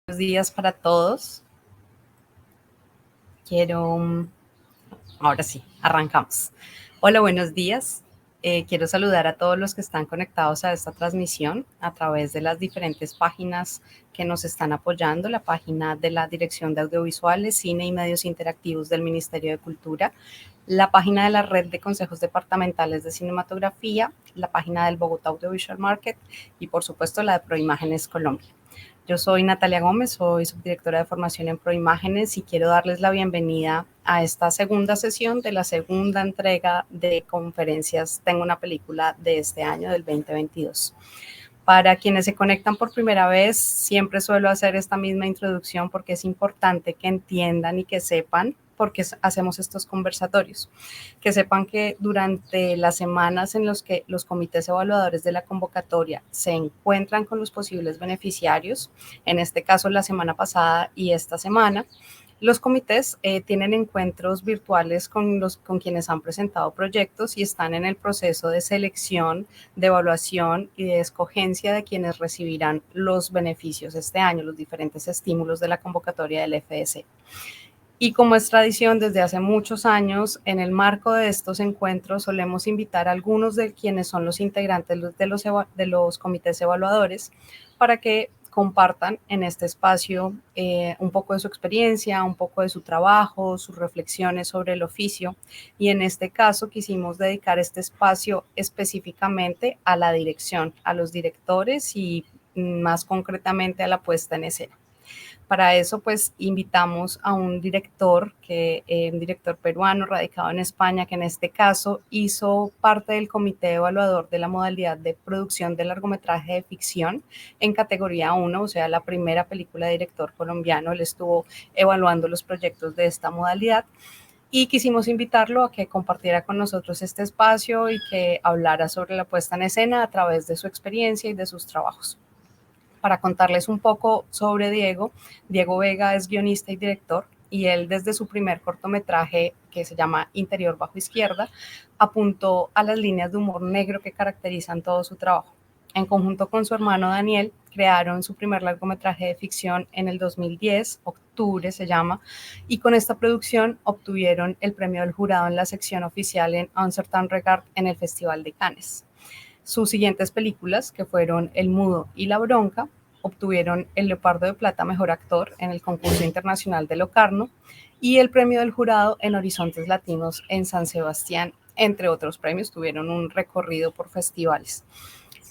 Buenos días para todos. Ahora sí, arrancamos. Hola, buenos días. Quiero saludar a todos los que están conectados a esta transmisión a través de las diferentes páginas que nos están apoyando, la página de la Dirección de Audiovisuales, Cine y Medios Interactivos del Ministerio de Cultura, la página de la Red de Consejos Departamentales de Cinematografía, la página del Bogotá Audiovisual Market y, por supuesto, la de Proimágenes Colombia. Yo soy Natalia Gómez, soy subdirectora de formación en Proimágenes y quiero darles la bienvenida a esta segunda sesión de la segunda entrega de conferencias Tengo una película de este año, del 2022. Para quienes se conectan por primera vez, siempre suelo hacer esta misma introducción porque es importante que entiendan y que sepan por qué hacemos estos conversatorios. Que sepan que durante las semanas en las que los comités evaluadores de la convocatoria se encuentran con los posibles beneficiarios, en este caso la semana pasada y esta semana, los comités tienen encuentros virtuales con quienes han presentado proyectos y están en el proceso de selección, de evaluación y de escogencia de quienes recibirán los beneficios este año, los diferentes estímulos de la convocatoria del FDC. Y como es tradición desde hace muchos años, en el marco de estos encuentros solemos invitar a algunos de quienes son los integrantes de los comités evaluadores para que compartan en este espacio un poco de su experiencia, un poco de su trabajo, sus reflexiones sobre el oficio. Y en este caso quisimos dedicar este espacio específicamente a la dirección, a los directores y más concretamente a la puesta en escena. Para eso, pues, invitamos a un director, un director peruano radicado en España, que en este caso hizo parte del comité evaluador de la modalidad de producción de largometraje de ficción en categoría 1, o sea, la primera película de director colombiano. Él estuvo evaluando los proyectos de esta modalidad y quisimos invitarlo a que compartiera con nosotros este espacio y que hablara sobre la puesta en escena a través de su experiencia y de sus trabajos. Para contarles un poco sobre Diego, Diego Vega es guionista y director y él desde su primer cortometraje que se llama Interior bajo izquierda apuntó a las líneas de humor negro que caracterizan todo su trabajo. En conjunto con su hermano Daniel, crearon su primer largometraje de ficción en el 2010, Octubre se llama, y con esta producción obtuvieron el premio del jurado en la sección oficial en Un Certain Regard en el Festival de Cannes. Sus siguientes películas, que fueron El Mudo y La Bronca, obtuvieron el Leopardo de Plata Mejor Actor en el concurso internacional de Locarno y el premio del jurado en Horizontes Latinos en San Sebastián, entre otros premios. Tuvieron un recorrido por festivales.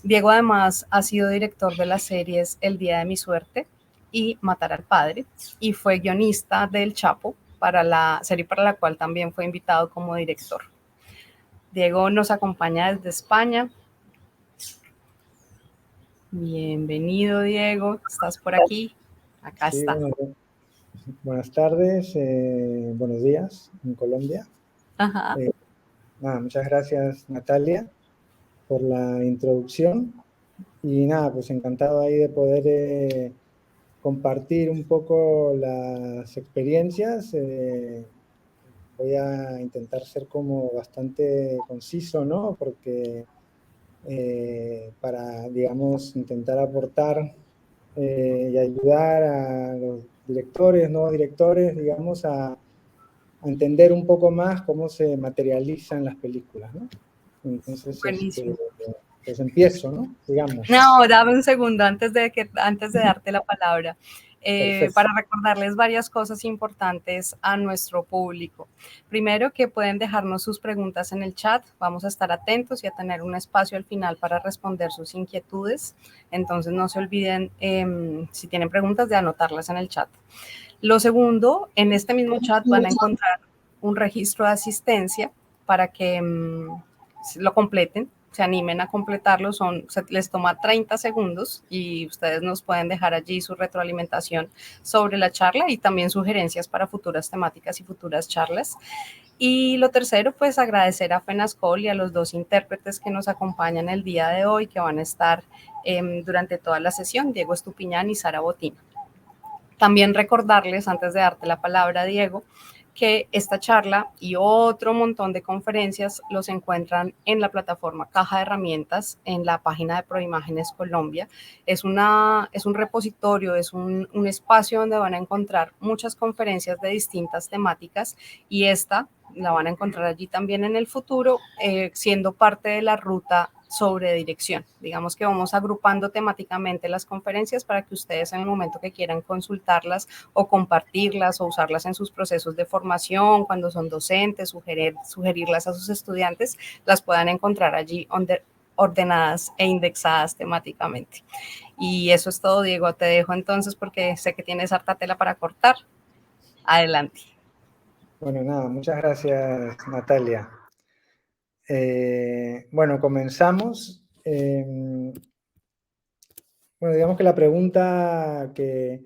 Diego además ha sido director de las series El Día de mi Suerte y Matar al Padre y fue guionista del Chapo, para la serie para la cual también fue invitado como director. Diego nos acompaña desde España. Bienvenido, Diego. ¿Estás por aquí? Acá Sí, está. buenas tardes, buenos días en Colombia. Ajá. Muchas gracias, Natalia, por la introducción. Y nada, pues encantado ahí de poder compartir un poco las experiencias. Voy a intentar ser como bastante conciso, ¿no? Porque para, digamos, intentar aportar y ayudar a los directores, nuevos directores, digamos, a entender un poco más cómo se materializan las películas, ¿no? Entonces, Buenísimo. pues empiezo, ¿no? Digamos. No, dame un segundo antes de darte la palabra. Perfecto. Para recordarles varias cosas importantes a nuestro público. Primero, que pueden dejarnos sus preguntas en el chat. Vamos a estar atentos y a tener un espacio al final para responder sus inquietudes. Entonces, no se olviden, si tienen preguntas, de anotarlas en el chat. Lo segundo, en este mismo chat van a encontrar un registro de asistencia para que lo completen, se animen a completarlo, les toma 30 segundos y ustedes nos pueden dejar allí su retroalimentación sobre la charla y también sugerencias para futuras temáticas y futuras charlas. Y lo tercero, pues agradecer a FENASCOL y a los dos intérpretes que nos acompañan el día de hoy, que van a estar durante toda la sesión, Diego Estupiñán y Sara Botín. También recordarles, antes de darte la palabra, Diego, que esta charla y otro montón de conferencias los encuentran en la plataforma Caja de Herramientas, en la página de Proimágenes Colombia. Es un repositorio, es un espacio donde van a encontrar muchas conferencias de distintas temáticas, y esta la van a encontrar allí también en el futuro, siendo parte de la ruta sobre dirección. Digamos que vamos agrupando temáticamente las conferencias para que ustedes, en el momento que quieran consultarlas o compartirlas o usarlas en sus procesos de formación, cuando son docentes, sugerirlas a sus estudiantes, las puedan encontrar allí ordenadas e indexadas temáticamente. Y eso es todo, Diego. Te dejo entonces porque sé que tienes harta tela para cortar. Adelante. Bueno, nada, muchas gracias, Natalia. Bueno, comenzamos. Bueno, digamos que la pregunta que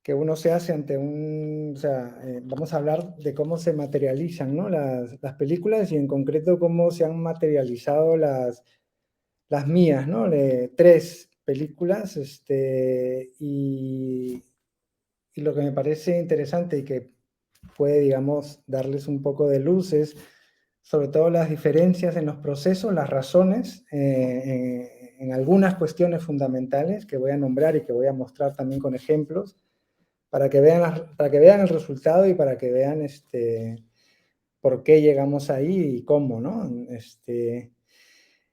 uno se hace ante o sea, vamos a hablar de cómo se materializan, ¿no? las películas, y en concreto cómo se han materializado las mías, ¿no? 3 películas, y lo que me parece interesante y que puede, digamos, darles un poco de luz es sobre todo las diferencias en los procesos, las razones, en algunas cuestiones fundamentales que voy a nombrar y que voy a mostrar también con ejemplos, para que vean el resultado y para que vean por qué llegamos ahí y cómo, ¿no?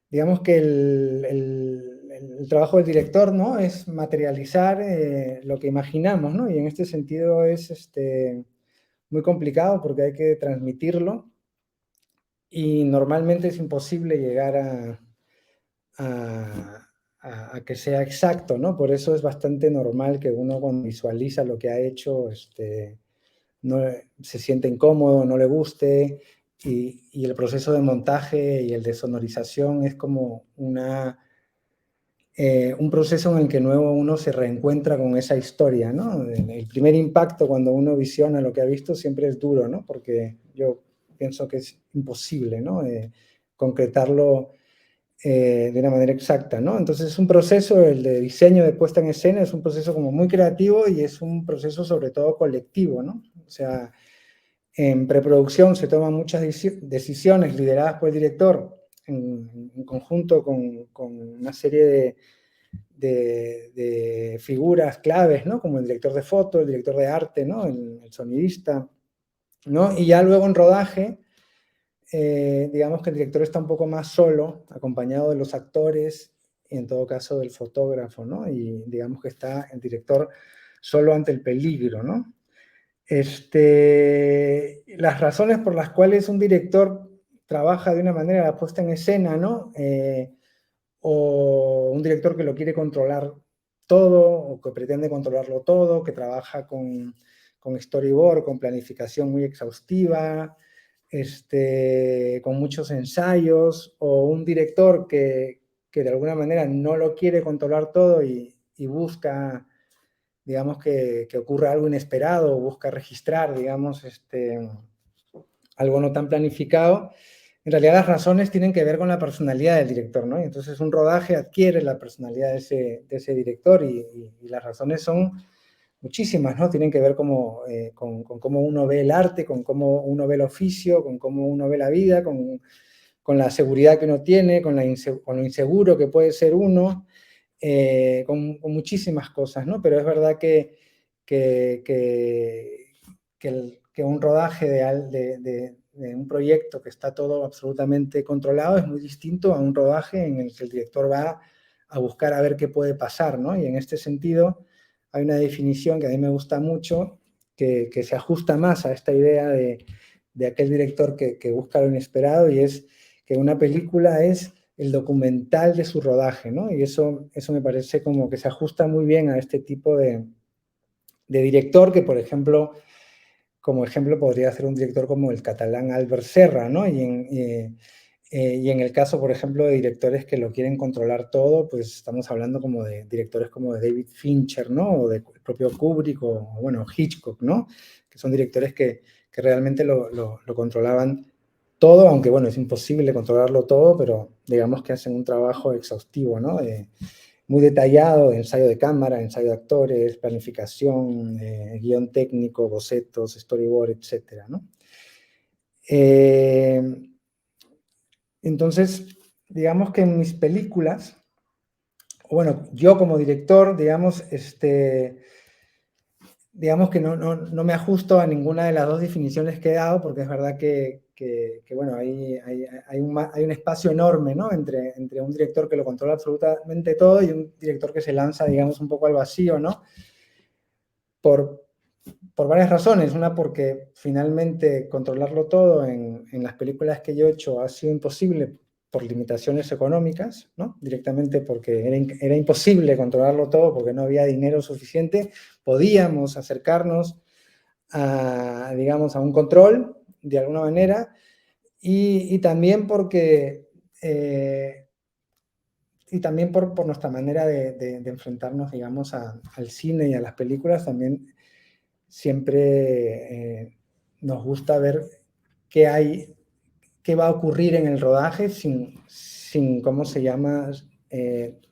Digamos que el trabajo del director, ¿no? Es materializar lo que imaginamos, ¿no? Y en este sentido es muy complicado porque hay que transmitirlo, y normalmente es imposible llegar a que sea exacto, ¿no? Por eso es bastante normal que uno, cuando visualiza lo que ha hecho, no se siente incómodo, no le guste, y el proceso de montaje y el de sonorización es como un proceso en el que nuevo uno se reencuentra con esa historia, ¿no? El primer impacto cuando uno visiona lo que ha visto siempre es duro, ¿no? Porque yo pienso que es imposible, ¿no? Concretarlo de una manera exacta, ¿no? Entonces es un proceso, el de diseño, de puesta en escena, es un proceso como muy creativo, y es un proceso sobre todo colectivo, ¿no? O sea, en preproducción se toman muchas decisiones lideradas por el director en conjunto con una serie de figuras claves, ¿no? Como el director de foto, el director de arte, ¿no? El sonidista, ¿no? Y ya luego en rodaje, digamos que el director está un poco más solo, acompañado de los actores y en todo caso del fotógrafo, ¿no? Y digamos que está el director solo ante el peligro, ¿no? Las razones por las cuales un director trabaja de una manera la puesta en escena, ¿no? O un director que lo quiere controlar todo, o que pretende controlarlo todo, que trabaja con storyboard, con planificación muy exhaustiva, con muchos ensayos, o un director que de alguna manera no lo quiere controlar todo y busca, digamos, que ocurra algo inesperado, o busca registrar, digamos, algo no tan planificado. En realidad las razones tienen que ver con la personalidad del director, ¿no? Y entonces un rodaje adquiere la personalidad de ese director, y las razones son muchísimas, ¿no? Tienen que ver con cómo uno ve el arte, con cómo uno ve el oficio, con cómo uno ve la vida, con la seguridad que uno tiene, con lo inseguro que puede ser uno, con muchísimas cosas, ¿no? Pero es verdad que un rodaje de un proyecto que está todo absolutamente controlado es muy distinto a un rodaje en el que el director va a buscar a ver qué puede pasar, ¿no? Y en este sentido hay una definición que a mí me gusta mucho, que se ajusta más a esta idea de aquel director que busca lo inesperado, y es que una película es el documental de su rodaje, ¿no? Y eso me parece como que se ajusta muy bien a este tipo de director, que por ejemplo, como ejemplo podría ser un director como el catalán Albert Serra, ¿no? Y en el caso, por ejemplo, de directores que lo quieren controlar todo, pues estamos hablando como de directores como de David Fincher, ¿no? O del propio Kubrick, o bueno, Hitchcock, ¿no? Que son directores que realmente lo controlaban todo, aunque bueno, es imposible controlarlo todo, pero digamos que hacen un trabajo exhaustivo, ¿no? muy detallado de ensayo de cámara, ensayo de actores, planificación, guión técnico, bocetos, storyboard, etcétera, ¿no? Entonces, digamos que en mis películas, bueno, yo como director, digamos que no me ajusto a ninguna de las dos definiciones que he dado, porque es verdad que bueno, hay un espacio enorme, ¿no? Entre un director que lo controla absolutamente todo y un director que se lanza, digamos, un poco al vacío, ¿no? Por varias razones. Una, porque finalmente controlarlo todo en las películas que yo he hecho ha sido imposible por limitaciones económicas, ¿no? Directamente porque era imposible controlarlo todo porque no había dinero suficiente. Podíamos acercarnos a, digamos, a un control de alguna manera y también porque... y también por nuestra manera de enfrentarnos, digamos, al cine y a las películas, también siempre nos gusta ver qué va a ocurrir en el rodaje sin ¿cómo se llama?,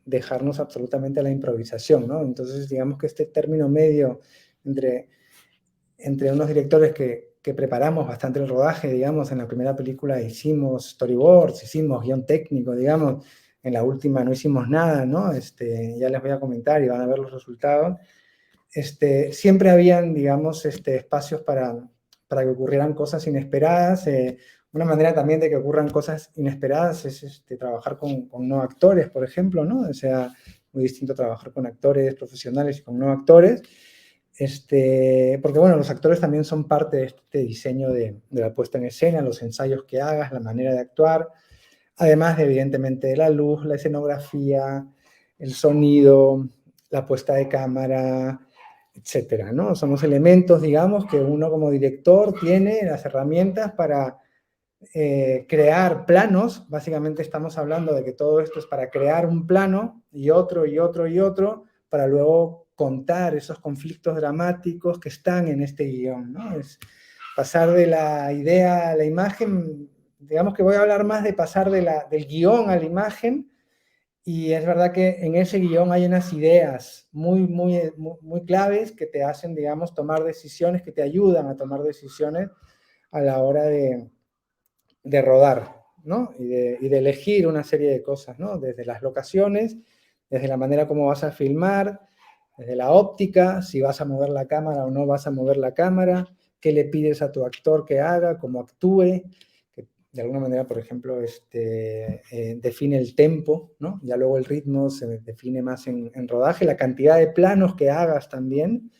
dejarnos absolutamente a la improvisación, ¿no? Entonces, digamos que este término medio entre unos directores que preparamos bastante el rodaje, digamos, en la primera película hicimos storyboards, hicimos guión técnico, digamos, en la última no hicimos nada, ¿no? Ya les voy a comentar y van a ver los resultados. Siempre habían, digamos, espacios para que ocurrieran cosas inesperadas. Una manera también de que ocurran cosas inesperadas es trabajar con no actores, por ejemplo, ¿no? O sea, muy distinto trabajar con actores profesionales y con no actores. Porque, bueno, los actores también son parte de este diseño de la puesta en escena, los ensayos que hagas, la manera de actuar, además, evidentemente, de la luz, la escenografía, el sonido, la puesta de cámara, etcétera, ¿no? Son los elementos, digamos, que uno como director tiene las herramientas para crear planos. Básicamente estamos hablando de que todo esto es para crear un plano y otro y otro y otro, para luego contar esos conflictos dramáticos que están en este guión, ¿no? Es pasar de la idea a la imagen. Digamos que voy a hablar más de pasar del guión a la imagen, y es verdad que en ese guión hay unas ideas muy claves que te hacen, digamos, tomar decisiones, que te ayudan a tomar decisiones a la hora de rodar, ¿no? Y de elegir una serie de cosas, ¿no? Desde las locaciones, desde la manera como vas a filmar, desde la óptica, si vas a mover la cámara o no vas a mover la cámara, qué le pides a tu actor que haga, cómo actúe, que de alguna manera, por ejemplo, define el tempo, ¿no? Ya luego el ritmo se define más en rodaje, la cantidad de planos que hagas también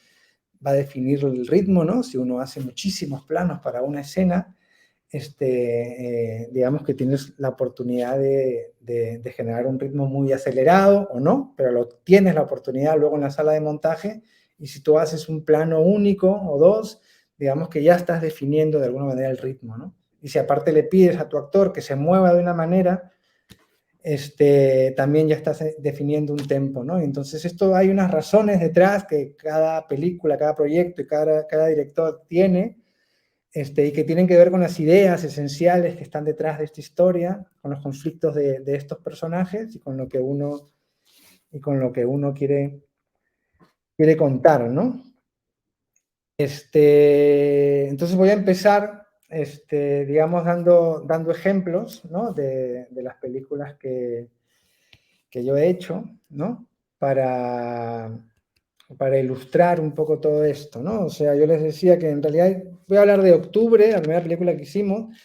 va a definir el ritmo, ¿no? Si uno hace muchísimos planos para una escena, digamos que tienes la oportunidad de generar un ritmo muy acelerado o no, pero tienes la oportunidad luego en la sala de montaje, y si tú haces un plano único o dos, digamos que ya estás definiendo de alguna manera el ritmo, ¿no? Y si aparte le pides a tu actor que se mueva de una manera, también ya estás definiendo un tempo, ¿no? Entonces esto, hay unas razones detrás que cada película, cada proyecto y cada director tiene, y que tienen que ver con las ideas esenciales que están detrás de esta historia, con los conflictos de estos personajes y con lo que uno quiere contar, ¿no? Entonces voy a empezar, digamos, dando ejemplos, ¿no? de las películas que yo he hecho, ¿no? Para ilustrar un poco todo esto, ¿no? O sea, yo les decía que en realidad voy a hablar de Octubre, la primera película que hicimos,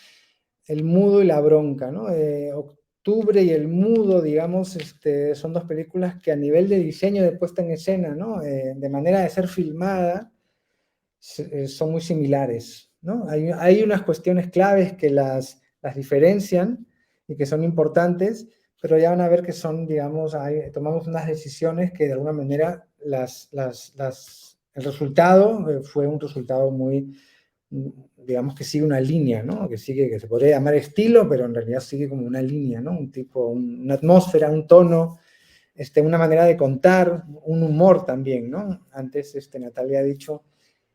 El Mudo y la Bronca, ¿no? Octubre y El Mudo, digamos, son dos películas que a nivel de diseño de puesta en escena, ¿no? De manera de ser filmada, son muy similares, ¿no? Hay unas cuestiones claves que las diferencian y que son importantes, pero ya van a ver que son, digamos, tomamos unas decisiones que de alguna manera el resultado fue un resultado muy, digamos, que sigue una línea, ¿no? Que se podría llamar estilo, pero en realidad sigue como una línea, ¿no? Un tipo, una atmósfera, un tono, una manera de contar, un humor también, ¿no? Antes Natalia ha dicho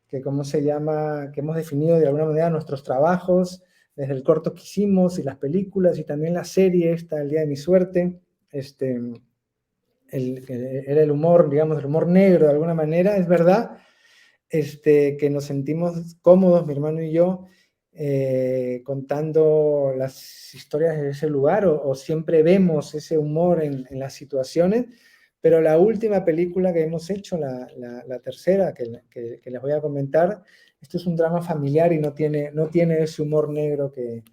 que, ¿cómo se llama?, que hemos definido de alguna manera nuestros trabajos, desde el corto que hicimos y las películas y también la serie esta, El Día de mi Suerte, que era el humor, digamos, el humor negro de alguna manera, es verdad, que nos sentimos cómodos, mi hermano y yo, contando las historias de ese lugar, o siempre vemos ese humor en las situaciones, pero la última película que hemos hecho, la tercera que les voy a comentar, esto es un drama familiar y no tiene ese humor negro que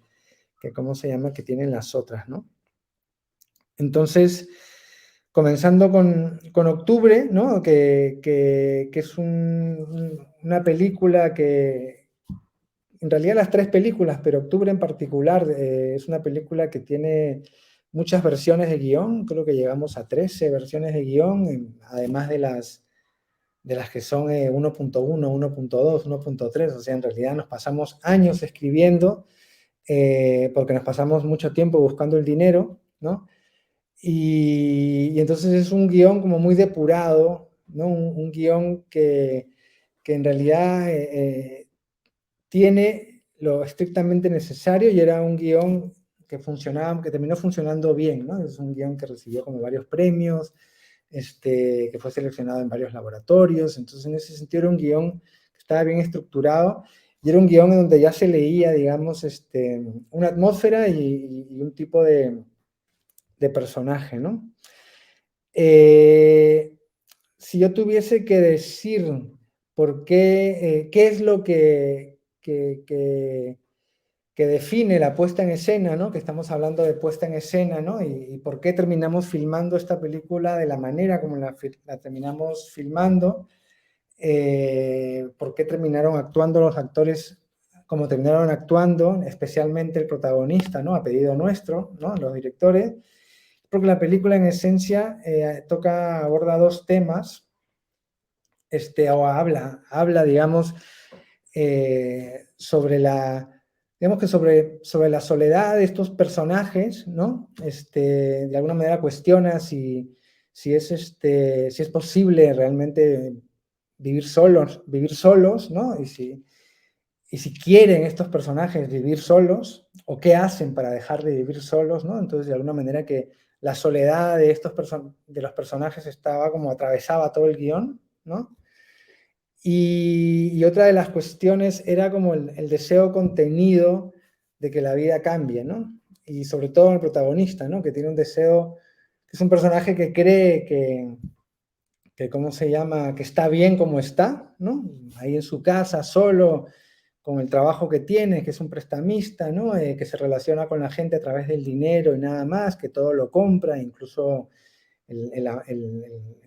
¿cómo se llama?, que tienen las otras, ¿no? Entonces, comenzando con Octubre, ¿no?, que es una película que, en realidad las tres películas, pero Octubre en particular, es una película que tiene muchas versiones de guión, creo que llegamos a 13 versiones de guión, además de las que son 1.1, 1.2, 1.3, o sea, en realidad nos pasamos años escribiendo, porque nos pasamos mucho tiempo buscando el dinero, ¿no? Y entonces es un guión como muy depurado, ¿no? Un guión que en realidad tiene lo estrictamente necesario y era un guión que funcionaba, que terminó funcionando bien, ¿no? Es un guión que recibió como varios premios, que fue seleccionado en varios laboratorios, entonces en ese sentido era un guión que estaba bien estructurado y era un guión en donde ya se leía, digamos, una atmósfera y un tipo de personaje, ¿no? Si yo tuviese que decir por qué es lo que define la puesta en escena, ¿no? Que estamos hablando de puesta en escena, ¿no? Y por qué terminamos filmando esta película de la manera como la terminamos filmando, por qué terminaron actuando los actores como terminaron actuando, especialmente el protagonista, ¿no? A pedido nuestro, ¿no? Los directores, porque la película en esencia aborda dos temas, o habla, digamos, sobre sobre la soledad de estos personajes, ¿no? De alguna manera cuestiona si es posible realmente vivir solos, ¿no? Y si quieren estos personajes vivir solos, o qué hacen para dejar de vivir solos, ¿no? Entonces, de alguna manera que la soledad de de los personajes atravesaba todo el guión, ¿no? Y otra de las cuestiones era como el deseo contenido de que la vida cambie, ¿no? Y sobre todo el protagonista, ¿no? Que tiene un deseo, que es un personaje que cree ¿cómo se llama?, que está bien como está, ¿no? Ahí en su casa, solo, con el trabajo que tiene, que es un prestamista, ¿no? Que se relaciona con la gente a través del dinero y nada más, que todo lo compra, incluso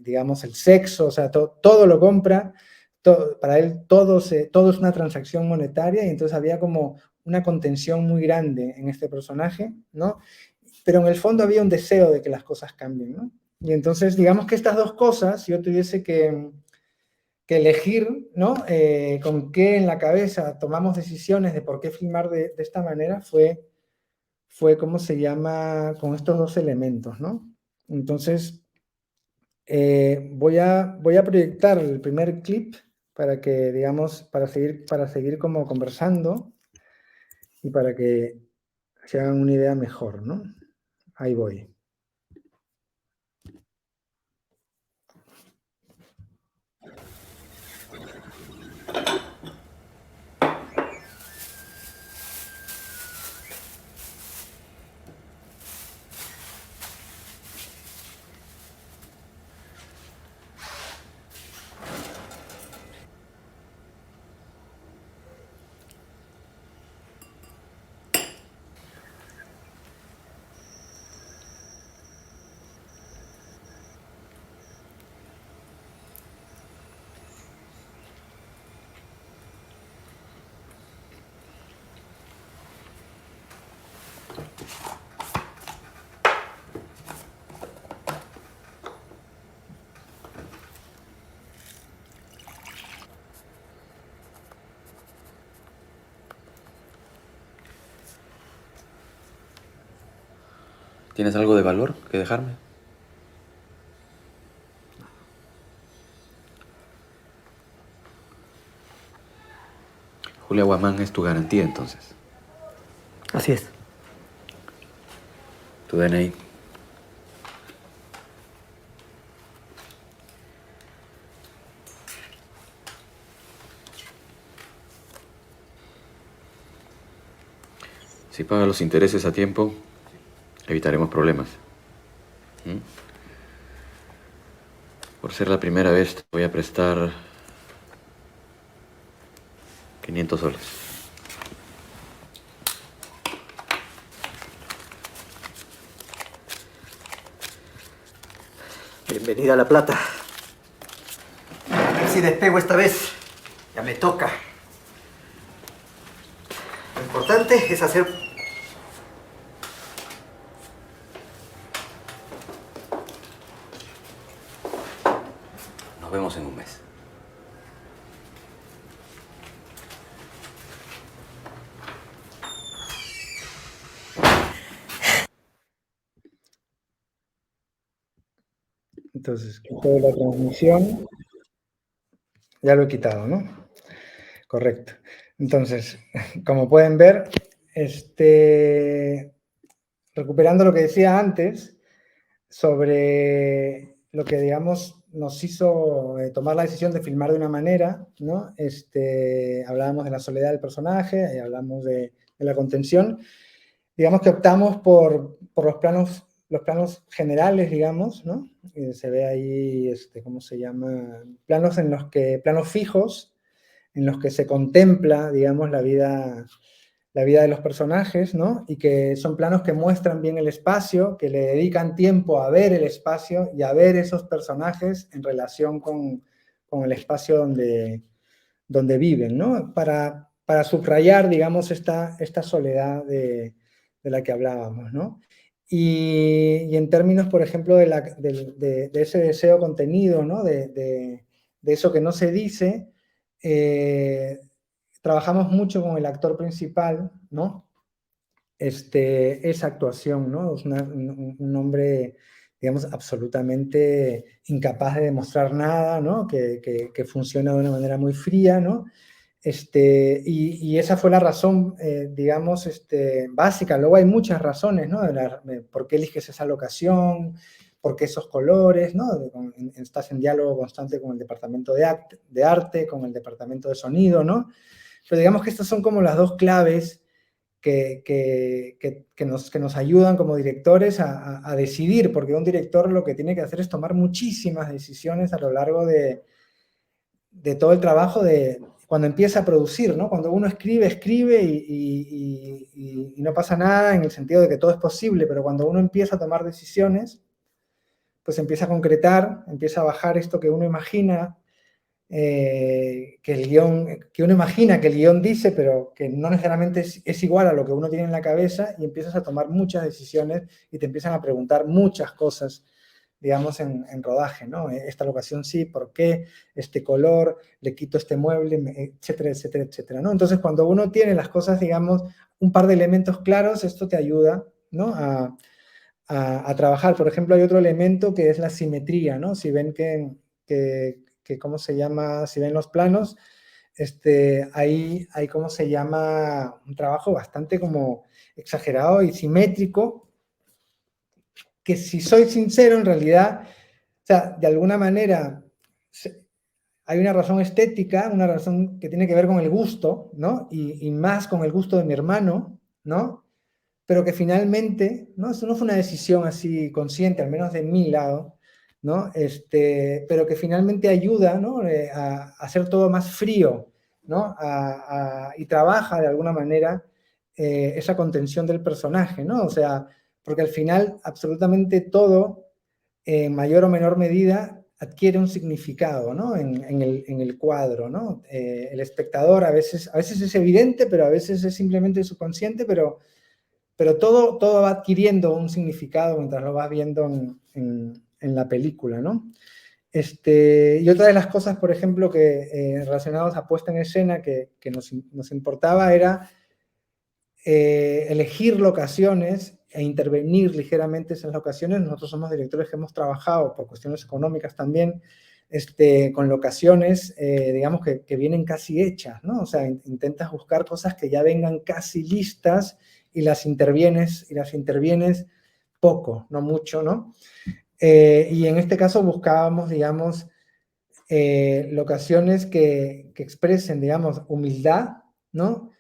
digamos, el sexo, o sea, todo lo compra, para él todo es una transacción monetaria, y entonces había como una contención muy grande en este personaje, ¿no? Pero en el fondo había un deseo de que las cosas cambien, ¿no? Y entonces, digamos que estas dos cosas, si yo tuviese que elegir, ¿no? Con qué en la cabeza tomamos decisiones de por qué filmar de esta manera, ¿cómo se llama?, con estos dos elementos, ¿no? Entonces, voy a proyectar el primer clip para que, digamos, para seguir como conversando y para que se hagan una idea mejor, ¿no? Ahí voy. ¿Tienes algo de valor que dejarme? Julia Guamán es tu garantía, entonces. Así es. Tu DNI. Si paga los intereses a tiempo, evitaremos problemas. ¿Mm? Por ser la primera vez, te voy a prestar 500 soles. Bienvenida a La Plata. A ver si despego esta vez. Ya me toca. Lo importante es hacer... Nos vemos en un mes. Entonces, quito la transmisión. Ya lo he quitado, ¿no? Correcto. Entonces, como pueden ver, recuperando lo que decía antes sobre lo que, digamos, nos hizo tomar la decisión de filmar de una manera, ¿no? Hablábamos de la soledad del personaje, hablamos de la contención. Digamos que optamos por los planos generales, digamos, ¿no? Se ve ahí, ¿cómo se llama? Planos fijos, en los que se contempla, digamos, la vida de los personajes, ¿no? Y que son planos que muestran bien el espacio, que le dedican tiempo a ver el espacio y a ver esos personajes en relación con el espacio donde viven, ¿no? Para subrayar, digamos, esta soledad de la que hablábamos, ¿no? Y en términos, por ejemplo, de ese deseo contenido, ¿no? De eso que no se dice, trabajamos mucho con el actor principal, ¿no? Esa actuación, ¿no? Es un hombre, digamos, absolutamente incapaz de demostrar nada, ¿no? Que funciona de una manera muy fría, ¿no? Y esa fue la razón, digamos, básica. Luego hay muchas razones, ¿no? De por qué eliges esa locación, por qué esos colores, ¿no? Estás en diálogo constante con el departamento de arte, con el departamento de sonido, ¿no? Pero digamos que estas son como las dos claves que nos ayudan como directores a decidir, porque un director lo que tiene que hacer es tomar muchísimas decisiones a lo largo de todo el trabajo cuando empieza a producir, ¿no? Cuando uno escribe y no pasa nada en el sentido de que todo es posible, pero cuando uno empieza a tomar decisiones, pues empieza a concretar, empieza a bajar esto que uno imagina, que uno imagina que el guión dice, pero que no necesariamente es igual a lo que uno tiene en la cabeza, y empiezas a tomar muchas decisiones y te empiezan a preguntar muchas cosas, digamos, en rodaje, ¿no? Esta locación sí, ¿por qué? Este color, le quito este mueble, etcétera, etcétera, etcétera, ¿no? Entonces, cuando uno tiene las cosas, digamos, un par de elementos claros, esto te ayuda, ¿no? A trabajar. Por ejemplo, hay otro elemento que es la simetría, ¿no? Si ven ¿cómo se llama? Si ven los planos, hay, ¿cómo se llama? Un trabajo bastante como exagerado y simétrico, que si soy sincero, en realidad, o sea, de alguna manera hay una razón estética, una razón que tiene que ver con el gusto, ¿no? Y más con el gusto de mi hermano, ¿no? Pero que finalmente, ¿no? Eso no fue una decisión así consciente, al menos de mi lado, ¿no? Pero que finalmente ayuda, ¿no? A hacer todo más frío, ¿no? Y trabaja de alguna manera esa contención del personaje, ¿no? O sea, porque al final absolutamente todo, en mayor o menor medida, adquiere un significado, ¿no? En el cuadro, ¿no? El espectador a veces es evidente, pero a veces es simplemente subconsciente, pero todo va adquiriendo un significado mientras lo vas viendo en la película, ¿no? Y otra de las cosas, por ejemplo, que relacionadas a puesta en escena que nos importaba era elegir locaciones e intervenir ligeramente en esas locaciones. Nosotros somos directores que hemos trabajado por cuestiones económicas también con locaciones, digamos, que vienen casi hechas, ¿no? O sea, intentas buscar cosas que ya vengan casi listas y las intervienes poco, no mucho, ¿no? Y en este caso buscábamos, digamos, locaciones que expresen, digamos, humildad, ¿no?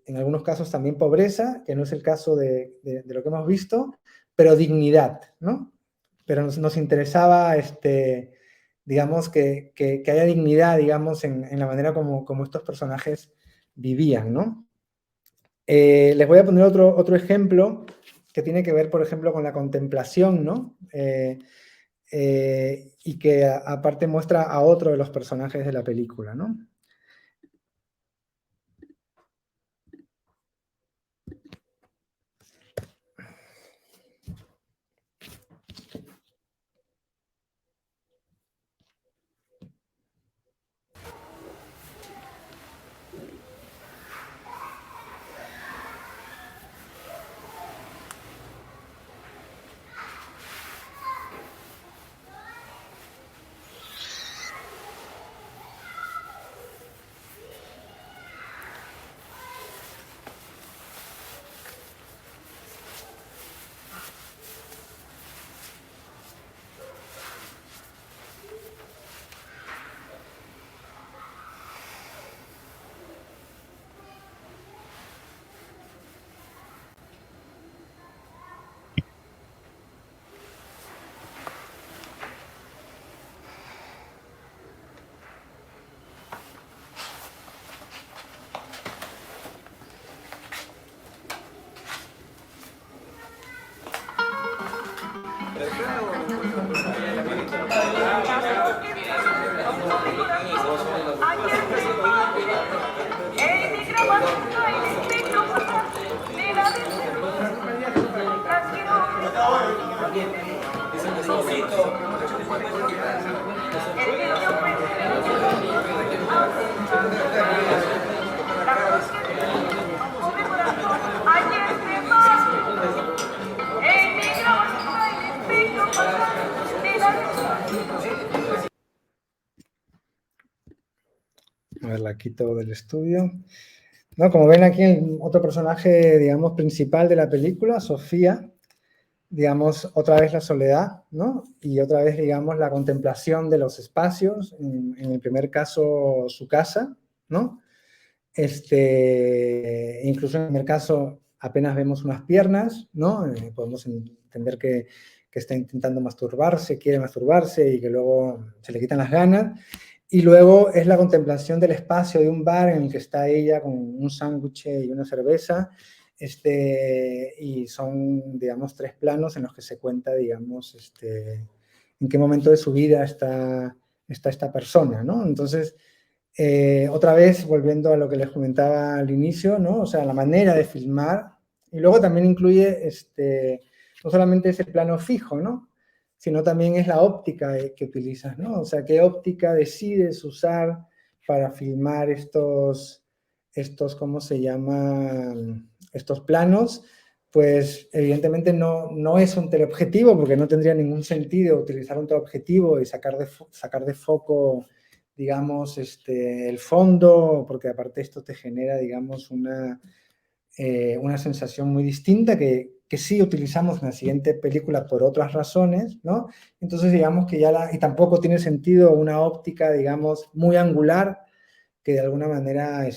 en algunos casos también pobreza, que no es el caso de lo que hemos visto, pero dignidad, ¿no? Pero nos interesaba, digamos, que haya dignidad, digamos, en la manera como estos personajes vivían, ¿no? Les voy a poner otro ejemplo que tiene que ver, por ejemplo, con la contemplación, ¿no? Y que aparte muestra a otro de los personajes de la película, ¿no? A ver, la quito del estudio. ¿No? Como ven aquí, otro personaje, digamos, principal de la película, Sofía, digamos, otra vez la soledad, ¿no? Y otra vez, digamos, la contemplación de los espacios, en el primer caso, su casa, ¿no? Incluso en el primer caso apenas vemos unas piernas, ¿no? Podemos entender que está intentando masturbarse, quiere masturbarse y que luego se le quitan las ganas. Y luego es la contemplación del espacio de un bar en el que está ella con un sándwich y una cerveza, y son, digamos, 3 planos en los que se cuenta, digamos, en qué momento de su vida está esta persona, ¿no? Entonces, otra vez, volviendo a lo que les comentaba al inicio, ¿no? O sea, la manera de filmar, y luego también incluye, no solamente ese plano fijo, ¿no? Sino también es la óptica que utilizas, ¿no? O sea, qué óptica decides usar para filmar estos, ¿cómo se llaman? Estos planos, pues evidentemente no es un teleobjetivo, porque no tendría ningún sentido utilizar un teleobjetivo y sacar de foco, digamos, el fondo, porque aparte esto te genera, digamos, una sensación muy distinta que sí utilizamos en la siguiente película por otras razones, ¿no? Entonces, digamos que y tampoco tiene sentido una óptica, digamos, muy angular, que de alguna manera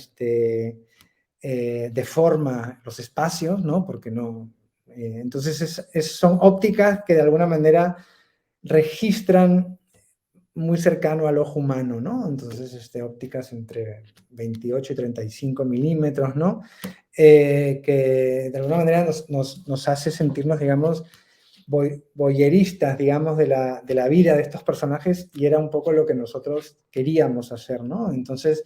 deforma los espacios, ¿no? Porque no... entonces, son ópticas que de alguna manera registran muy cercano al ojo humano, ¿no? Entonces, ópticas entre 28 y 35 milímetros, ¿no? Que de alguna manera nos hace sentirnos, digamos, voyeristas, digamos, de la vida de estos personajes, y era un poco lo que nosotros queríamos hacer, ¿no? Entonces,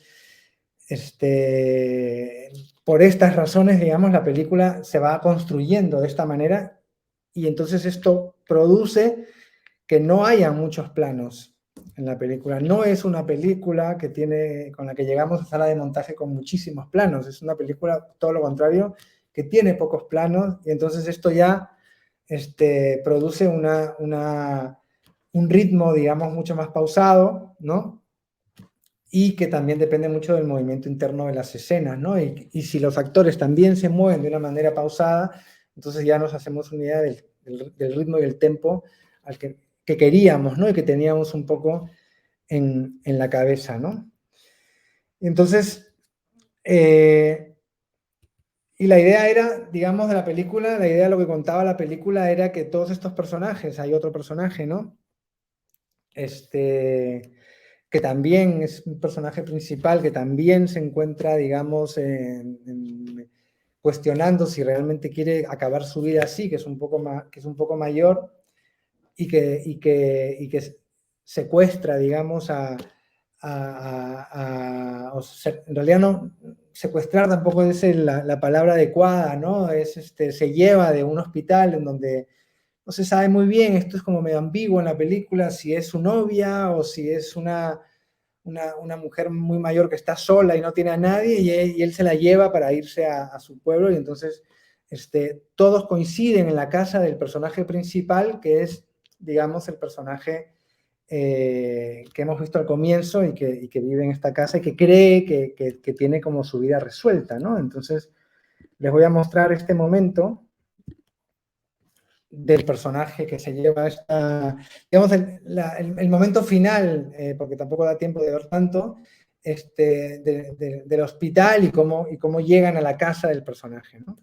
por estas razones, digamos, la película se va construyendo de esta manera, y entonces esto produce que no haya muchos planos en la película. No es una película con la que llegamos a sala de montaje con muchísimos planos. Es una película, todo lo contrario, que tiene pocos planos, y entonces esto ya produce un ritmo, digamos, mucho más pausado, ¿no? Y que también depende mucho del movimiento interno de las escenas, ¿no? Y si los actores también se mueven de una manera pausada, entonces ya nos hacemos una idea del ritmo y el tempo al que queríamos, ¿no? Y que teníamos un poco en la cabeza, ¿no? Entonces, Y la idea era, digamos, de la película, la idea de lo que contaba la película era que todos estos personajes, hay otro personaje, ¿no? Que también es un personaje principal, que también se encuentra, digamos, cuestionando si realmente quiere acabar su vida así, que es un poco mayor, y que secuestra, digamos, en realidad no, secuestrar tampoco es la palabra adecuada, ¿no? Se lleva de un hospital en donde no se sabe muy bien, esto es como medio ambiguo en la película, si es su novia o si es una mujer muy mayor que está sola y no tiene a nadie, y él se la lleva para irse a su pueblo, y entonces todos coinciden en la casa del personaje principal, que es, digamos, el personaje que hemos visto al comienzo y que vive en esta casa y que cree que tiene como su vida resuelta, ¿no? Entonces, les voy a mostrar este momento del personaje que se lleva digamos, el momento final, porque tampoco da tiempo de ver tanto, del hospital y cómo llegan a la casa del personaje, ¿no?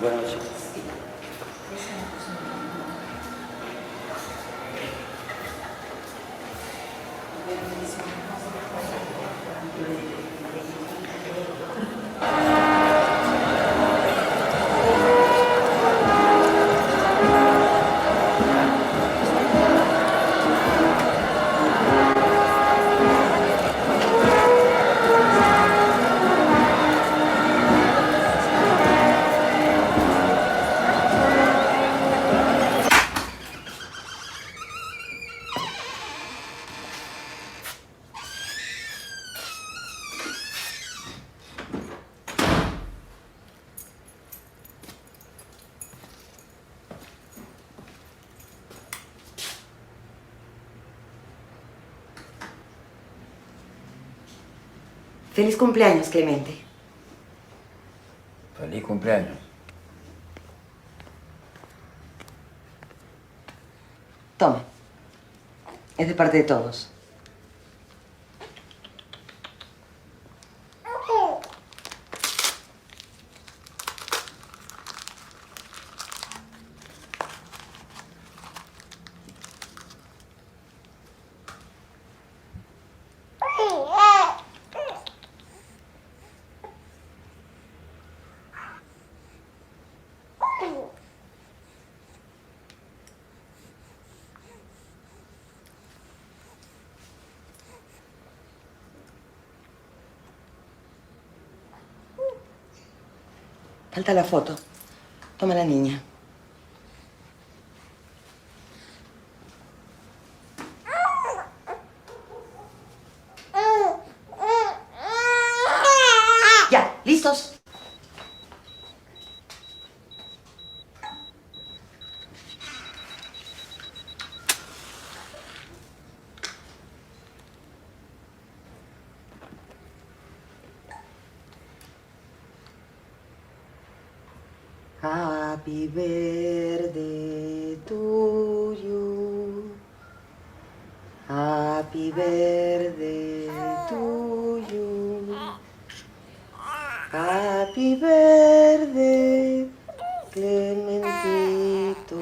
Buenas noches. Feliz cumpleaños, Clemente. Feliz cumpleaños. Toma. Es de parte de todos. Falta la foto. Toma la niña. Ya, ¿listos? Happy birthday to you. Happy birthday to you. Happy birthday, Clementito.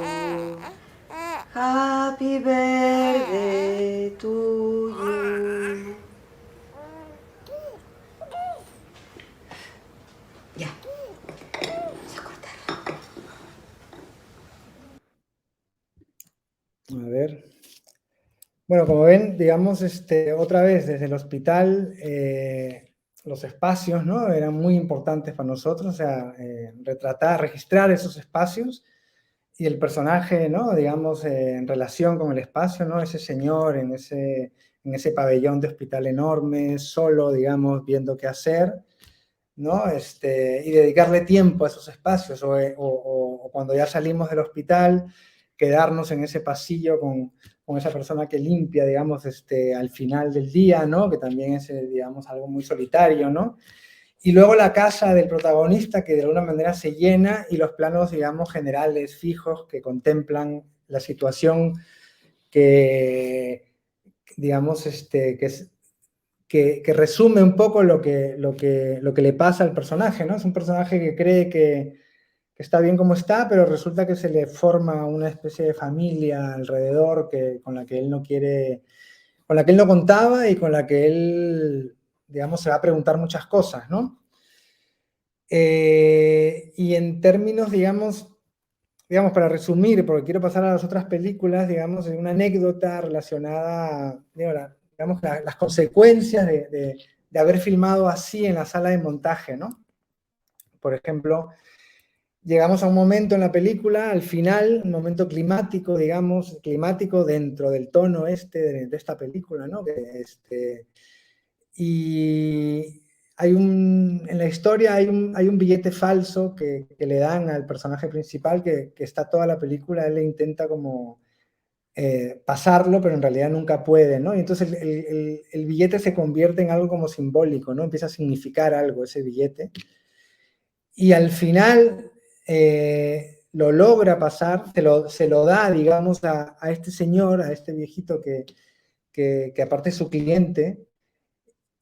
Happy birthday to you. Bueno, como ven, digamos, otra vez desde el hospital, los espacios, ¿no? Eran muy importantes para nosotros, o sea, retratar, registrar esos espacios y el personaje, ¿no? Digamos, en relación con el espacio, ¿no? Ese señor en ese pabellón de hospital enorme, solo, digamos, viendo qué hacer, ¿no? Y dedicarle tiempo a esos espacios, o cuando ya salimos del hospital, quedarnos en ese pasillo con esa persona que limpia, digamos, al final del día, ¿no? Que también es, digamos, algo muy solitario, ¿no? Y luego la casa del protagonista, que de alguna manera se llena, y los planos, digamos, generales, fijos, que contemplan la situación que, digamos, que resume un poco lo que le pasa al personaje, ¿no? Es un personaje que cree que está bien como está, pero resulta que se le forma una especie de familia alrededor con la que él no quiere, con la que él no contaba y con la que él, digamos, se va a preguntar muchas cosas, ¿no? Y en términos, digamos, para resumir, porque quiero pasar a las otras películas, digamos, una anécdota relacionada, digamos, las consecuencias de haber filmado así en la sala de montaje, ¿no? Por ejemplo, llegamos a un momento en la película, al final, un momento climático, digamos, climático dentro del tono de esta película, ¿no? Y en la historia hay un billete falso que le dan al personaje principal, que está toda la película, él le intenta como pasarlo, pero en realidad nunca puede, ¿no? Y entonces el billete se convierte en algo como simbólico, ¿no? Empieza a significar algo ese billete. Y al final lo logra pasar, se lo da, digamos, a este señor, a este viejito que aparte es su cliente.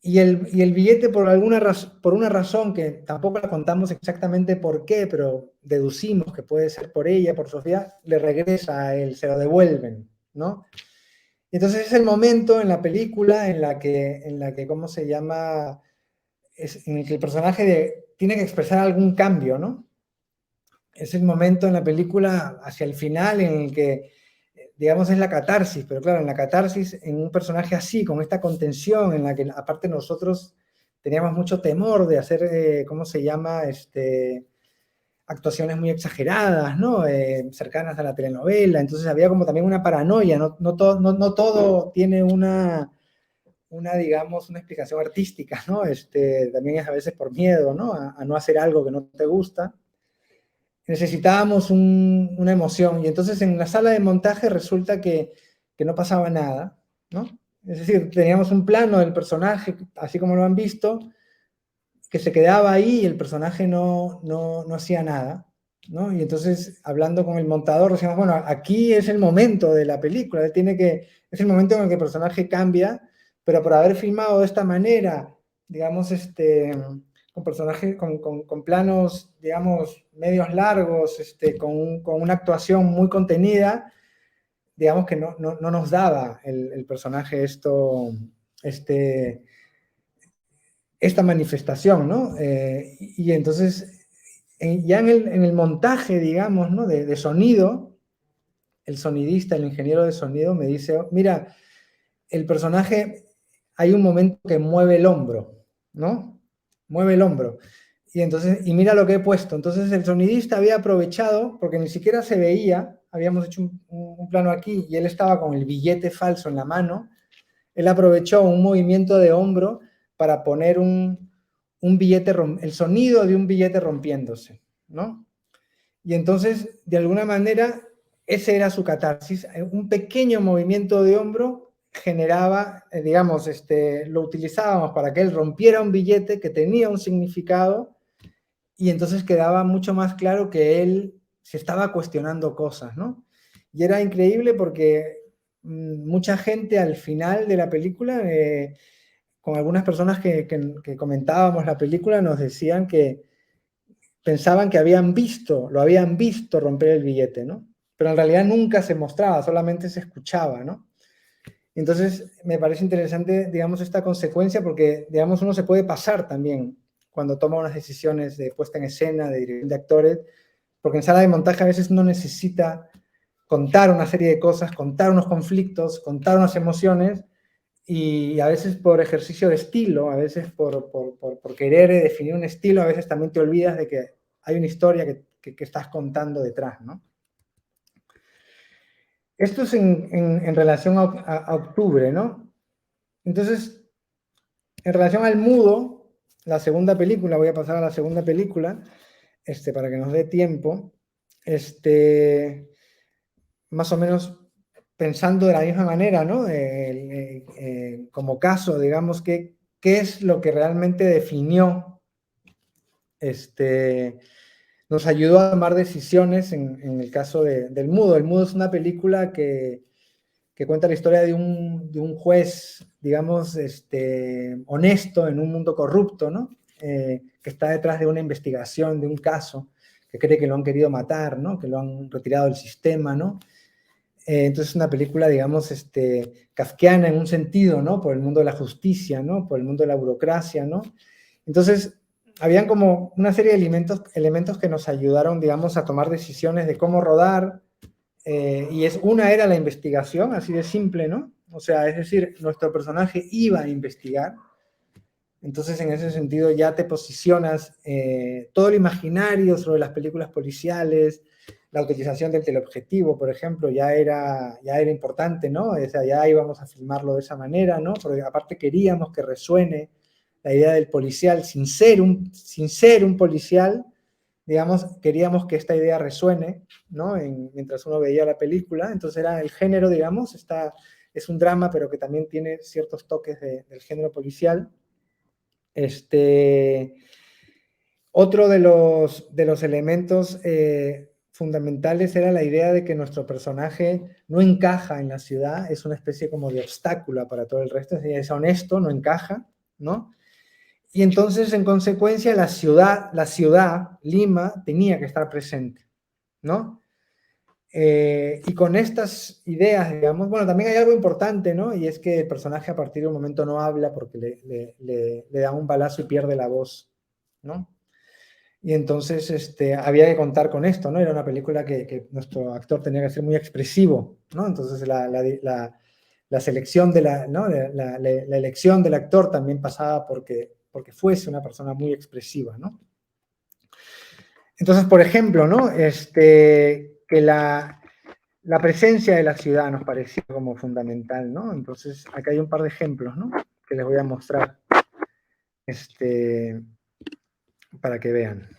Y el billete, por una razón que tampoco la contamos exactamente por qué, pero deducimos que puede ser por ella, por Sofía, le regresa a él, se lo devuelven, ¿no? Entonces es el momento en la película en la que ¿cómo se llama? En el que el personaje tiene que expresar algún cambio, ¿no? Es el momento en la película hacia el final en el que, digamos, es la catarsis, pero claro, en la catarsis, en un personaje así, con esta contención, en la que aparte nosotros teníamos mucho temor de hacer, ¿cómo se llama? Actuaciones muy exageradas, ¿no? Cercanas a la telenovela, entonces había como también una paranoia, no todo tiene digamos, una explicación artística, ¿no? También es a veces por miedo, ¿no? A no hacer algo que no te gusta. Necesitábamos una emoción, y entonces en la sala de montaje resulta que no pasaba nada, ¿no? Es decir, teníamos un plano del personaje, así como lo han visto, que se quedaba ahí y el personaje no hacía nada, ¿no? Y entonces, hablando con el montador, decíamos, bueno, aquí es el momento de la película, es el momento en el que el personaje cambia, pero por haber filmado de esta manera, digamos, con personajes, con planos, digamos, medios largos, con una actuación muy contenida, digamos que no nos daba el personaje esta manifestación, ¿no? Y entonces, ya en el montaje, digamos, ¿no? de sonido, el sonidista, el ingeniero de sonido me dice, mira, el personaje, hay un momento que mueve el hombro, ¿no? Mueve el hombro. Y entonces, y mira lo que he puesto. Entonces el sonidista había aprovechado, porque ni siquiera se veía, habíamos hecho un plano aquí y él estaba con el billete falso en la mano, él aprovechó un movimiento de hombro para poner un billete, el sonido de un billete rompiéndose, ¿no? Y entonces, de alguna manera, ese era su catarsis. Un pequeño movimiento de hombro generaba, digamos, lo utilizábamos para que él rompiera un billete que tenía un significado, y entonces quedaba mucho más claro que él se estaba cuestionando cosas, ¿no? Y era increíble porque mucha gente al final de la película, con algunas personas que comentábamos la película, nos decían que pensaban que lo habían visto romper el billete, ¿no? Pero en realidad nunca se mostraba, solamente se escuchaba, ¿no? Entonces me parece interesante, digamos, esta consecuencia, porque, digamos, uno se puede pasar también cuando toma unas decisiones de puesta en escena, de dirección de actores, porque en sala de montaje a veces no necesita contar una serie de cosas, contar unos conflictos, contar unas emociones, y a veces por ejercicio de estilo, a veces por querer definir un estilo, a veces también te olvidas de que hay una historia que estás contando detrás, ¿no? Esto es en relación a octubre, ¿no? Entonces, en relación al mudo, la segunda película, voy a pasar a la segunda película, para que nos dé tiempo, más o menos pensando de la misma manera, ¿no? Como caso, digamos, ¿qué es lo que realmente definió, nos ayudó a tomar decisiones en el caso del mudo? El mudo es una película que cuenta la historia de un juez, digamos, honesto en un mundo corrupto, ¿no? Que está detrás de una investigación, de un caso, que cree que lo han querido matar, ¿no? Que lo han retirado del sistema, ¿no? Entonces es una película, digamos, kafkiana en un sentido, ¿no? Por el mundo de la justicia, ¿no? Por el mundo de la burocracia, ¿no? Entonces, habían como una serie de elementos que nos ayudaron, digamos, a tomar decisiones de cómo rodar, y una era la investigación, así de simple, ¿no? O sea, es decir, nuestro personaje iba a investigar, entonces en ese sentido ya te posicionas, todo lo imaginario sobre las películas policiales, la utilización del teleobjetivo, por ejemplo, ya era importante, ¿no? O sea, ya íbamos a filmarlo de esa manera, ¿no? Porque aparte queríamos que resuene la idea del policial sin ser un policial, digamos, queríamos que esta idea resuene, ¿no? Mientras uno veía la película. Entonces era el género, digamos, es un drama, pero que también tiene ciertos toques del género policial. Otro de los elementos fundamentales era la idea de que nuestro personaje no encaja en la ciudad, es una especie como de obstáculo para todo el resto, es honesto, no encaja, ¿no? Y entonces, en consecuencia, la ciudad, Lima, tenía que estar presente, ¿no? Y con estas ideas, digamos, bueno, también hay algo importante, ¿no? Y es que el personaje a partir de un momento no habla porque le da un balazo y pierde la voz, ¿no? Y entonces había que contar con esto, ¿no? Era una película que nuestro actor tenía que ser muy expresivo, ¿no? Entonces la selección ¿no? la elección del actor también pasaba porque fuese una persona muy expresiva, ¿no? Entonces, por ejemplo, ¿no? Que la presencia de la ciudad nos parecía como fundamental, ¿no? Entonces, acá hay un par de ejemplos, ¿no? Que les voy a mostrar, para que vean.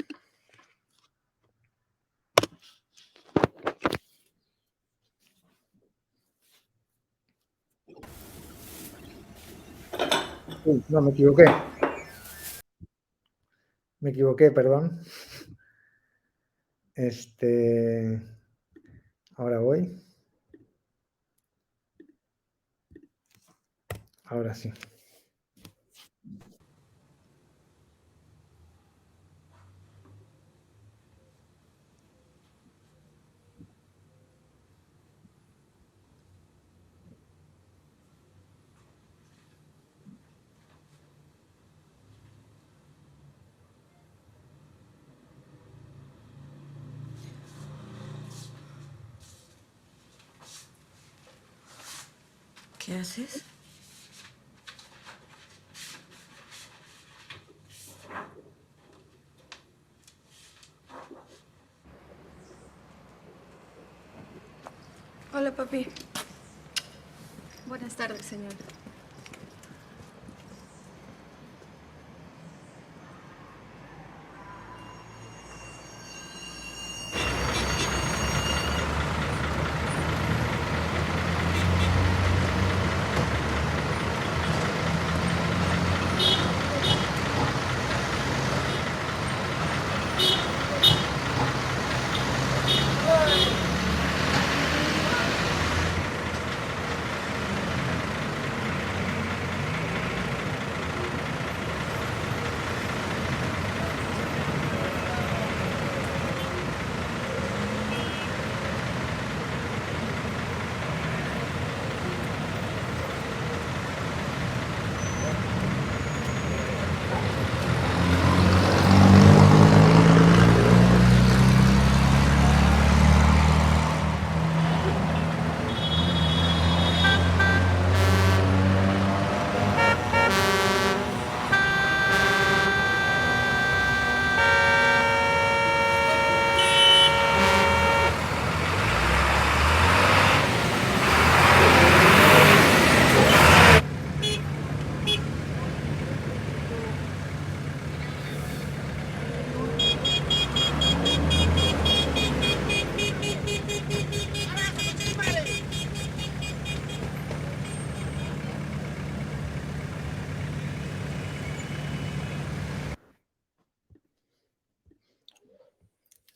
No, me equivoqué. Me equivoqué, perdón. Ahora voy. Ahora sí. ¿Qué haces? Hola, papi. Buenas tardes, señor.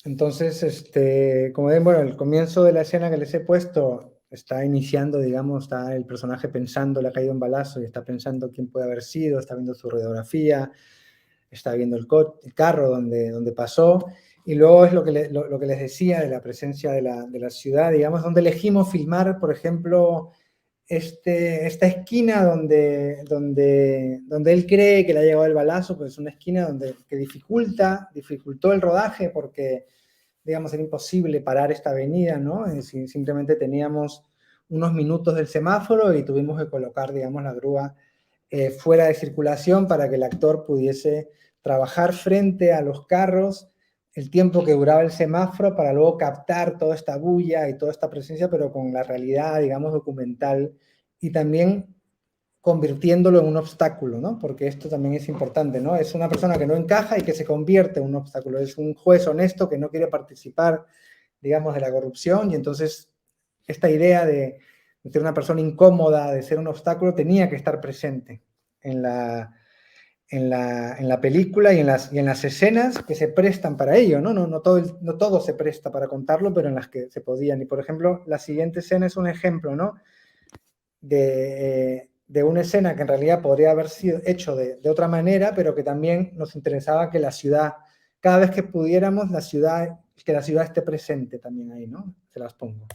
Entonces, como ven, bueno, el comienzo de la escena que les he puesto está iniciando, digamos, está el personaje pensando, le ha caído un balazo y está pensando quién puede haber sido, está viendo su radiografía, está viendo el carro donde pasó, y luego es lo que les decía de la presencia de la ciudad, digamos, donde elegimos filmar, por ejemplo, esta esquina donde él cree que le ha llegado el balazo, pues es una esquina que dificultó el rodaje porque, digamos, era imposible parar esta avenida, ¿no? Simplemente teníamos unos minutos del semáforo y tuvimos que colocar, digamos, la grúa fuera de circulación para que el actor pudiese trabajar frente a los carros el tiempo que duraba el semáforo para luego captar toda esta bulla y toda esta presencia, pero con la realidad, digamos, documental y también convirtiéndolo en un obstáculo, ¿no? Porque esto también es importante, ¿no? Es una persona que no encaja y que se convierte en un obstáculo. Es un juez honesto que no quiere participar, digamos, de la corrupción y entonces esta idea de ser una persona incómoda, de ser un obstáculo, tenía que estar presente en la película y en las escenas que se prestan para ello, ¿no? No todo se presta para contarlo, pero en las que se podían. Y, por ejemplo, la siguiente escena es un ejemplo, ¿no? De una escena que en realidad podría haber sido hecho de otra manera, pero que también nos interesaba que la ciudad, cada vez que pudiéramos, que la ciudad esté presente también ahí, ¿no? Se las pongo.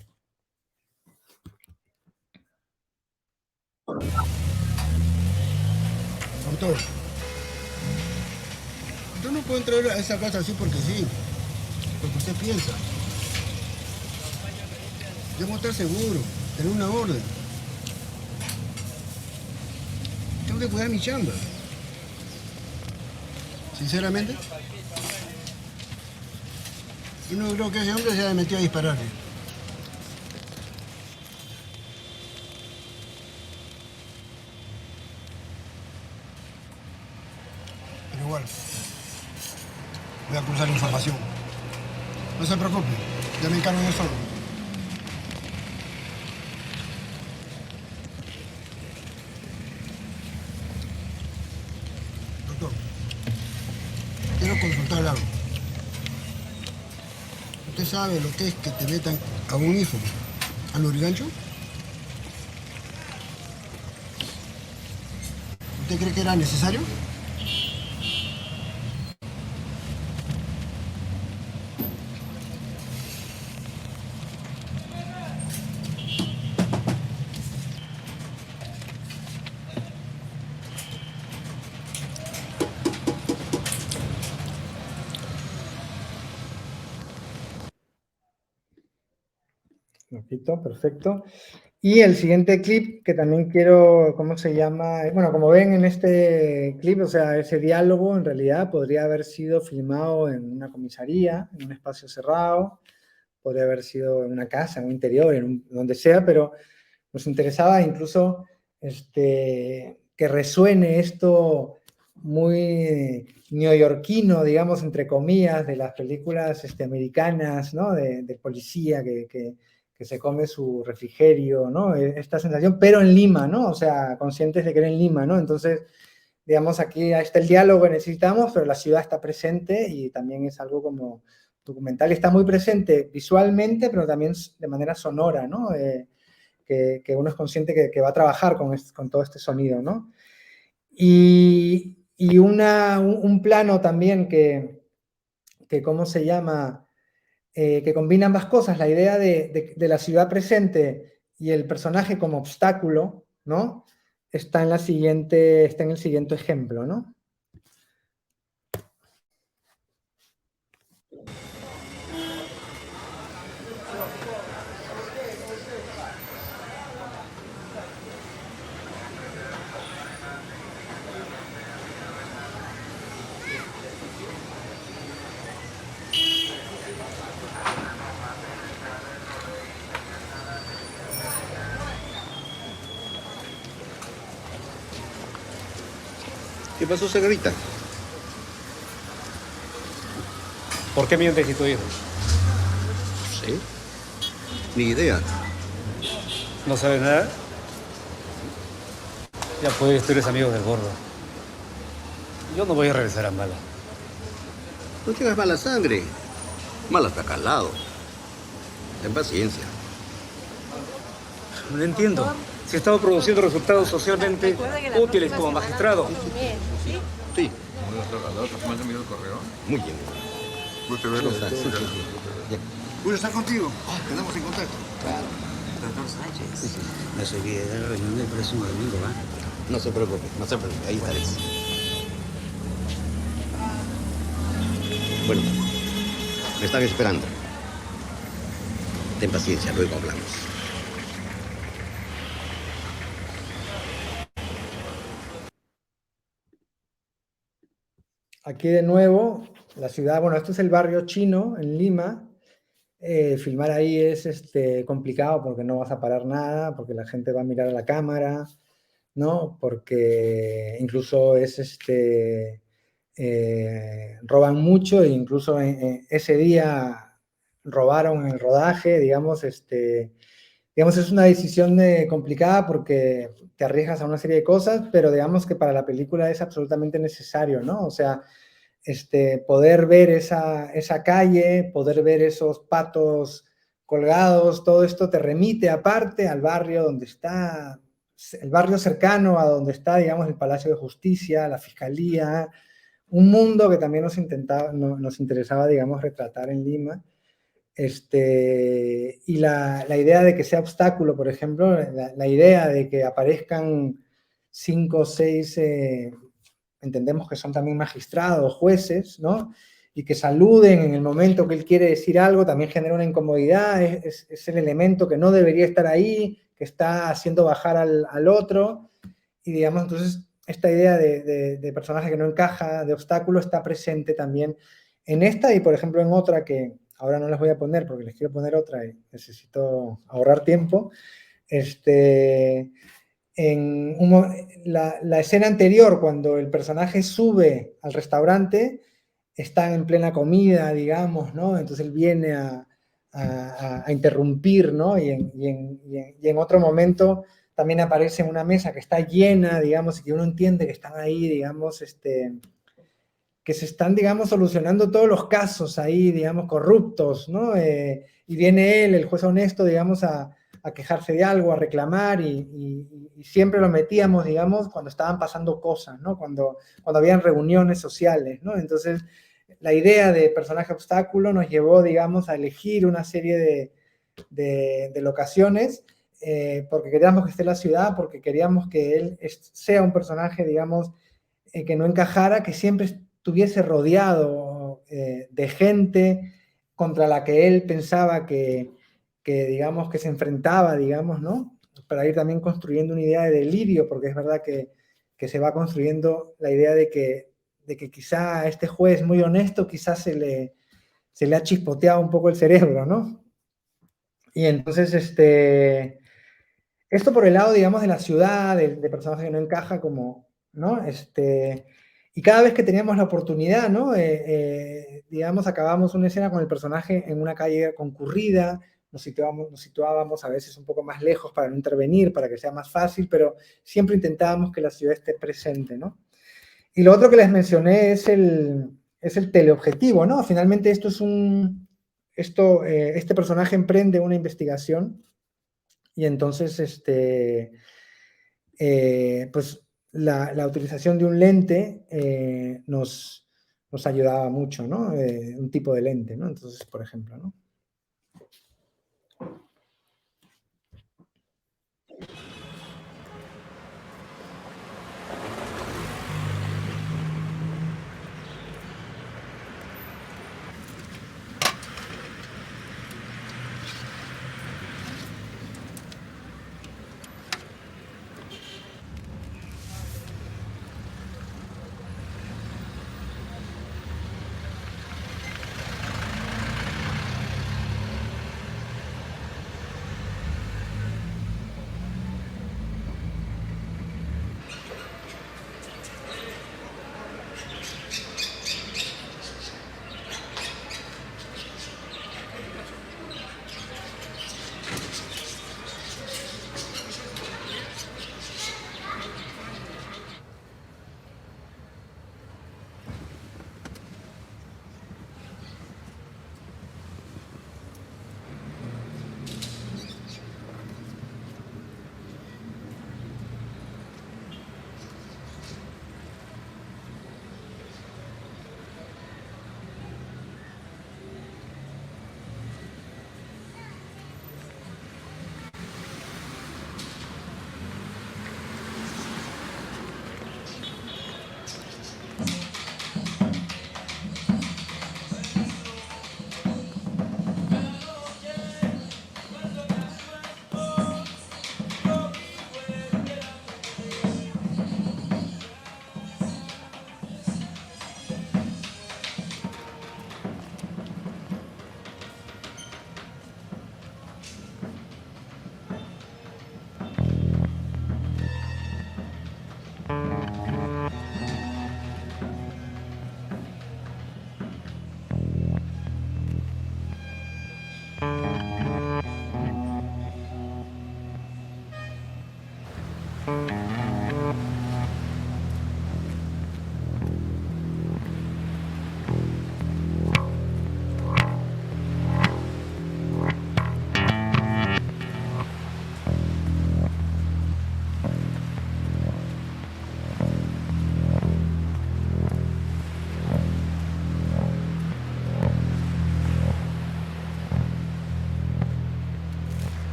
Autor, yo no puedo entrar a esa casa así porque sí, porque usted piensa. Debo estar seguro, tener una orden. Tengo que cuidar mi chamba. Sinceramente, yo no creo que ese hombre se haya metido a dispararle. Pero igual, voy a cruzar información. No se preocupe, ya me encargo yo solo. Doctor, quiero consultar algo. ¿Usted sabe lo que es que te metan a un hijo al lorigancho? ¿Usted cree que era necesario? Lo quito, perfecto. Y el siguiente clip que también quiero, ¿cómo se llama? Bueno, como ven en este clip, o sea, ese diálogo en realidad podría haber sido filmado en una comisaría, en un espacio cerrado, podría haber sido en una casa, en un interior, donde sea, pero nos interesaba incluso que resuene esto muy neoyorquino, digamos, entre comillas, de las películas americanas, ¿no? De policía que se come su refrigerio, ¿no? Esta sensación, pero en Lima, ¿no? O sea, conscientes de que era en Lima, ¿no? Entonces, digamos, aquí está el diálogo que necesitamos, pero la ciudad está presente y también es algo como documental. Está muy presente visualmente, pero también de manera sonora, ¿no? Que uno es consciente que va a trabajar con todo este sonido, ¿no? Y un plano también que ¿cómo se llama? Que combina ambas cosas, la idea de la ciudad presente y el personaje como obstáculo, ¿no? Está en el siguiente ejemplo, ¿no? ¿Qué pasó, señorita? ¿Por qué mientes si tu hijo? Sí. Ni idea. ¿No sabes nada? Ya pues, tú eres amigo del gordo. Yo no voy a regresar a Mala. No tengas mala sangre. Mal hasta calado. Ten paciencia. No entiendo. Si he estado produciendo resultados socialmente útiles como magistrado. Sí. Muy bien. Gusto verlo. Sí, sí, sí. Ya. ¿Puedo estar contigo? Quedamos en contacto. Claro. Doctor Sánchez, Sí, sí. no se olvide de la reunión del próximo domingo, ¿va? No se preocupe, no se preocupe. Ahí estaré. Bueno, me están esperando. Ten paciencia, luego hablamos. Aquí de nuevo, la ciudad, bueno, esto es el barrio chino en Lima. Filmar ahí es complicado porque no vas a parar nada, porque la gente va a mirar a la cámara, ¿no? Porque incluso es roban mucho e incluso ese día robaron en el rodaje, digamos, digamos, es una decisión complicada porque te arriesgas a una serie de cosas, pero digamos que para la película es absolutamente necesario, ¿no? O sea, poder ver esa calle, poder ver esos patos colgados, todo esto te remite aparte al barrio donde está, el barrio cercano a donde está, digamos, el Palacio de Justicia, la Fiscalía, un mundo que también nos interesaba, digamos, retratar en Lima. Y la idea de que sea obstáculo, por ejemplo, la idea de que aparezcan 5 o 6, entendemos que son también magistrados, jueces, ¿no? Y que saluden en el momento que él quiere decir algo, también genera una incomodidad, es el elemento que no debería estar ahí, que está haciendo bajar al otro, y digamos, entonces, esta idea de personaje que no encaja, de obstáculo, está presente también en esta y, por ejemplo, en otra que ahora no les voy a poner porque les quiero poner otra y necesito ahorrar tiempo. La escena anterior, cuando el personaje sube al restaurante, están en plena comida, digamos, ¿no? Entonces él viene a interrumpir, ¿no? Y en otro momento también aparece una mesa que está llena, digamos, y que uno entiende que están ahí, digamos, que se están, digamos, solucionando todos los casos ahí, digamos, corruptos, ¿no? Y viene él, el juez honesto, digamos, a quejarse de algo, a reclamar, y siempre lo metíamos, digamos, cuando estaban pasando cosas, ¿no? Cuando habían reuniones sociales, ¿no? Entonces, la idea de personaje obstáculo nos llevó, digamos, a elegir una serie de locaciones, porque queríamos que esté en la ciudad, porque queríamos que él sea un personaje, digamos, que no encajara, que siempre estuviese rodeado de gente contra la que él pensaba que digamos, que se enfrentaba, digamos, ¿no? Para ir también construyendo una idea de delirio, porque es verdad que se va construyendo la idea de que quizá a este juez muy honesto, quizás se le ha chispoteado un poco el cerebro, ¿no? Y entonces, esto por el lado, digamos, de la ciudad, de personajes que no encaja como, ¿no? Y cada vez que teníamos la oportunidad, ¿no? Digamos, acabábamos una escena con el personaje en una calle concurrida, nos situábamos a veces un poco más lejos para no intervenir, para que sea más fácil, pero siempre intentábamos que la ciudad esté presente, ¿no? Y lo otro que les mencioné es el teleobjetivo, ¿no? Finalmente esto es este personaje emprende una investigación y entonces, pues la utilización de un lente nos ayudaba mucho, ¿no? Un tipo de lente, ¿no? Entonces, por ejemplo, ¿no?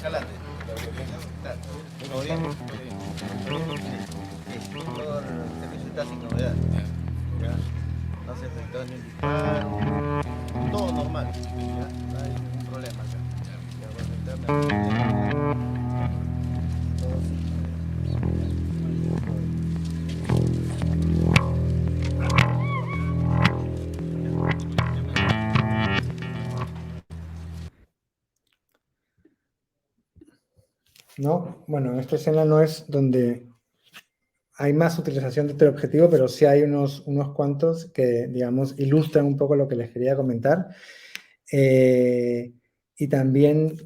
Escalante. ¿Todo bien? Todo el servicio está sin novedad. No se afectó ni el disparo. Todo normal. No hay ningún problema acá. Todo sin ¿No? Bueno, esta escena no es donde hay más utilización de teleobjetivo, pero sí hay unos cuantos que, digamos, ilustran un poco lo que les quería comentar. Y también,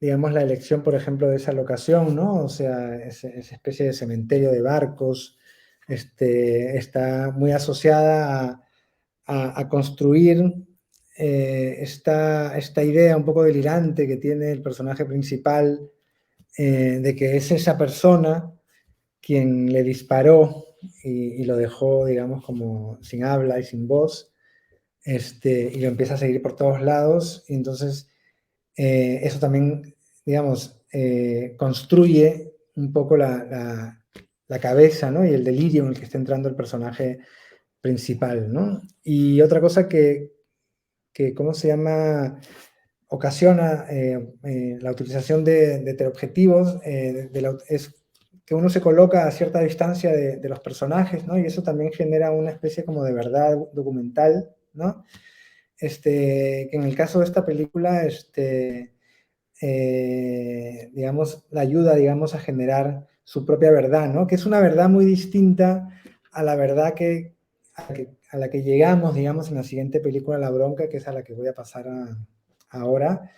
digamos, la elección, por ejemplo, de esa locación, ¿no? O sea, esa especie de cementerio de barcos, está muy asociada a construir esta idea un poco delirante que tiene el personaje principal, de que es esa persona quien le disparó y lo dejó, digamos, como sin habla y sin voz, y lo empieza a seguir por todos lados, y entonces eso también, digamos, construye un poco la cabeza, ¿no? Y el delirio en el que está entrando el personaje principal, ¿no? Y otra cosa que ¿cómo se llama?, ocasiona la utilización de teleobjetivos, es que uno se coloca a cierta distancia de los personajes, ¿no? Y eso también genera una especie como de verdad documental, ¿no? Que en el caso de esta película, digamos, la ayuda, digamos, a generar su propia verdad, ¿no? Que es una verdad muy distinta a la verdad a la que llegamos, digamos, en la siguiente película, La Bronca, que es a la que voy a pasar ahora,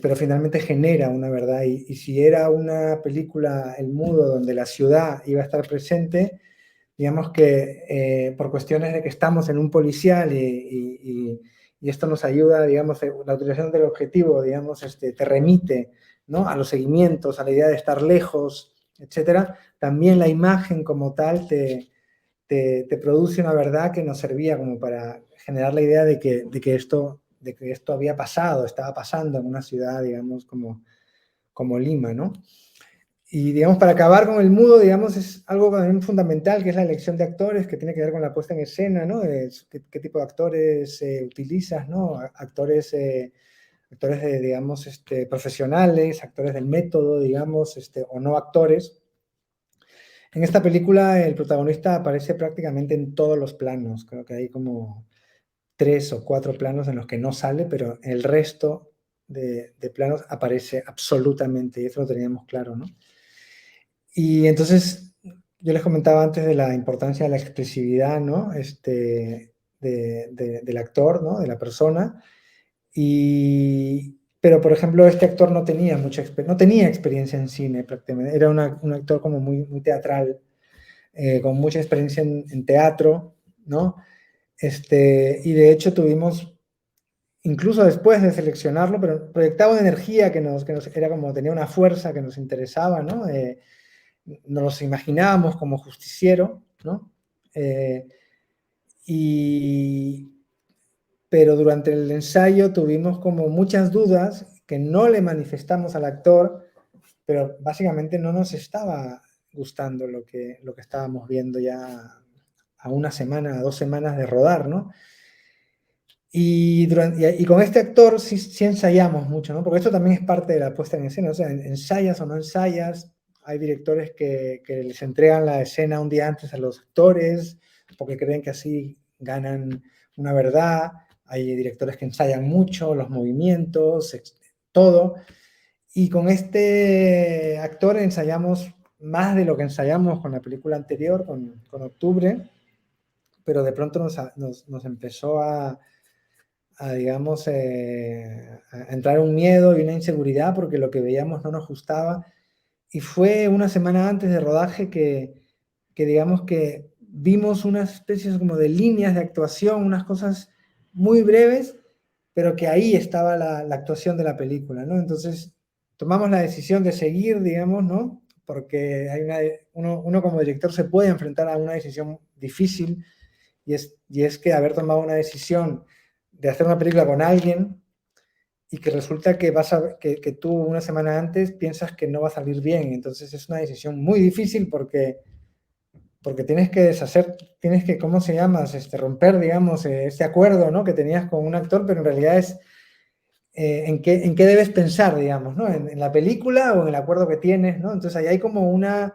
pero finalmente genera una verdad, y si era una película, El Mudo, donde la ciudad iba a estar presente, digamos que por cuestiones de que estamos en un policial y esto nos ayuda, digamos, la utilización del objetivo, digamos, te remite, ¿no?, a los seguimientos, a la idea de estar lejos, etcétera. También la imagen como tal te produce una verdad que nos servía como para generar la idea de que esto había pasado, estaba pasando en una ciudad, digamos, como Lima, ¿no? Y, digamos, para acabar con El Mudo, digamos, es algo también fundamental, que es la elección de actores, que tiene que ver con la puesta en escena, ¿no? ¿Qué tipo de actores utilizas, ¿no? Actores digamos, profesionales, actores del método, digamos, o no actores. En esta película el protagonista aparece prácticamente en todos los planos. Creo que hay como 3 o 4 planos en los que no sale, pero el resto de planos aparece absolutamente, y eso lo teníamos claro, ¿no? Y entonces, yo les comentaba antes de la importancia de la expresividad, ¿no? Del actor, ¿no? De la persona. Pero, por ejemplo, este actor no tenía experiencia en cine prácticamente. Era un actor como muy, muy teatral, con mucha experiencia en teatro, ¿no? Y de hecho tuvimos, incluso después de seleccionarlo, pero proyectaba una energía que nos era como, tenía una fuerza que nos interesaba, ¿no? Nos imaginábamos como justiciero, ¿no? Pero durante el ensayo tuvimos como muchas dudas que no le manifestamos al actor, pero básicamente no nos estaba gustando lo que estábamos viendo ya a una semana, a 2 semanas de rodar, ¿no? Y con este actor sí ensayamos mucho, ¿no? Porque esto también es parte de la puesta en escena, o sea, ensayas o no ensayas. Hay directores que les entregan la escena un día antes a los actores, porque creen que así ganan una verdad. Hay directores que ensayan mucho los movimientos, todo. Y con este actor ensayamos más de lo que ensayamos con la película anterior, con Octubre, pero de pronto nos empezó a digamos, a entrar un miedo y una inseguridad porque lo que veíamos no nos gustaba. Y fue una semana antes de rodaje que digamos que vimos unas especies como de líneas de actuación, unas cosas muy breves, pero que ahí estaba la actuación de la película, ¿no? Entonces tomamos la decisión de seguir, digamos, ¿no? Porque uno como director se puede enfrentar a una decisión difícil, y es que haber tomado una decisión de hacer una película con alguien y que resulta que, que tú una semana antes piensas que no va a salir bien. Entonces es una decisión muy difícil porque tienes que deshacer, tienes que, ¿cómo se llama? Romper, digamos, este acuerdo, ¿no? Que tenías con un actor, pero en realidad es en qué debes pensar, digamos, ¿no? En la película o en el acuerdo que tienes, ¿no? Entonces ahí hay como una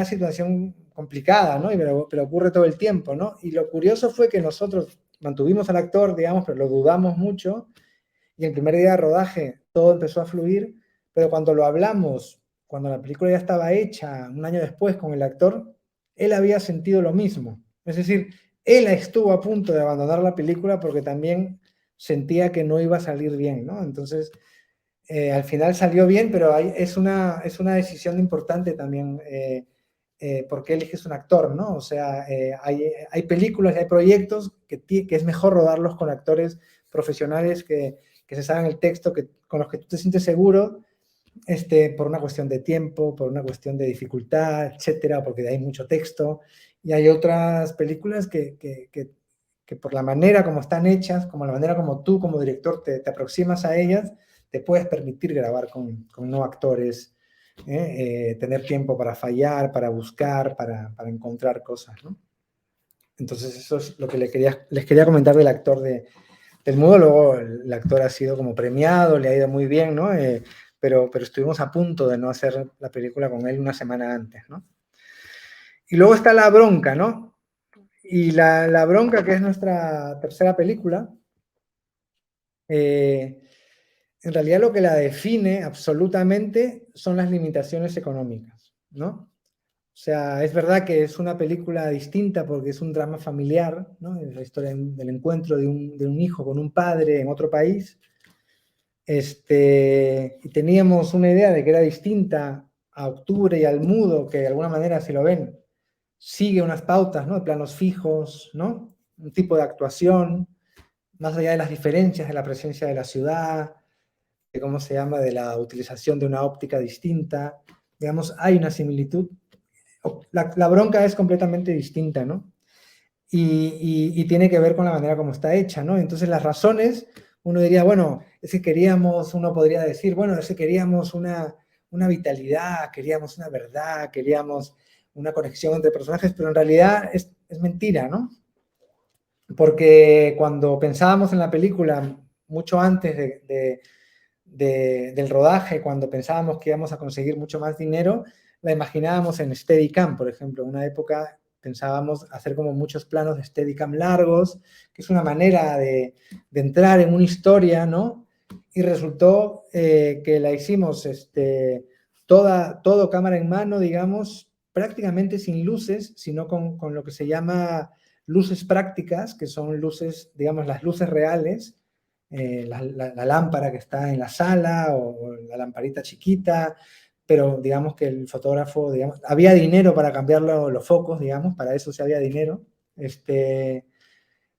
situación complicada, ¿no? Pero ocurre todo el tiempo, ¿no? Y lo curioso fue que nosotros mantuvimos al actor, digamos, pero lo dudamos mucho, y el primer día de rodaje todo empezó a fluir, pero cuando lo hablamos, cuando la película ya estaba hecha, un año después con el actor, él había sentido lo mismo. Es decir, él estuvo a punto de abandonar la película porque también sentía que no iba a salir bien, ¿no? Entonces, al final salió bien, pero es una decisión importante también, porque eliges un actor, ¿no? O sea, hay películas y hay proyectos que es mejor rodarlos con actores profesionales que se saben el texto, con los que tú te sientes seguro, por una cuestión de tiempo, por una cuestión de dificultad, etcétera, porque hay mucho texto. Y hay otras películas que por la manera como están hechas, como la manera como tú como director te aproximas a ellas, te puedes permitir grabar con no actores, tener tiempo para fallar, para buscar, para encontrar cosas, ¿no? Entonces eso es lo que les quería comentar del actor del mudo. Luego el actor ha sido como premiado, le ha ido muy bien, ¿no? Pero estuvimos a punto de no hacer la película con él una semana antes, ¿no? Y luego está La Bronca, ¿no? Y la Bronca, que es nuestra tercera película, en realidad lo que la define absolutamente son las limitaciones económicas, ¿no? O sea, es verdad que es una película distinta porque es un drama familiar, ¿no? Es la historia del encuentro de un hijo con un padre en otro país. Y teníamos una idea de que era distinta a Octubre y al Mudo, que de alguna manera, si lo ven, sigue unas pautas, ¿no? De planos fijos, ¿no? Un tipo de actuación, más allá de las diferencias de la presencia de la ciudad, de cómo se llama, de la utilización de una óptica distinta. Digamos, hay una similitud. La Bronca es completamente distinta, ¿no? Y tiene que ver con la manera como está hecha, ¿no? Entonces las razones, uno diría, bueno, es que queríamos, uno podría decir, bueno, es que queríamos una vitalidad, queríamos una verdad, queríamos una conexión entre personajes, pero en realidad es mentira, ¿no? Porque cuando pensábamos en la película, mucho antes del rodaje, cuando pensábamos que íbamos a conseguir mucho más dinero, la imaginábamos en Steadicam, por ejemplo. En una época pensábamos hacer como muchos planos de Steadicam largos, que es una manera de entrar en una historia, ¿no? Y resultó que la hicimos todo cámara en mano, digamos, prácticamente sin luces, sino con lo que se llama luces prácticas, que son luces, digamos, las luces reales, la lámpara que está en la sala o la lamparita chiquita, pero digamos que el fotógrafo, digamos, había dinero para cambiar los focos, digamos, para eso sí había dinero,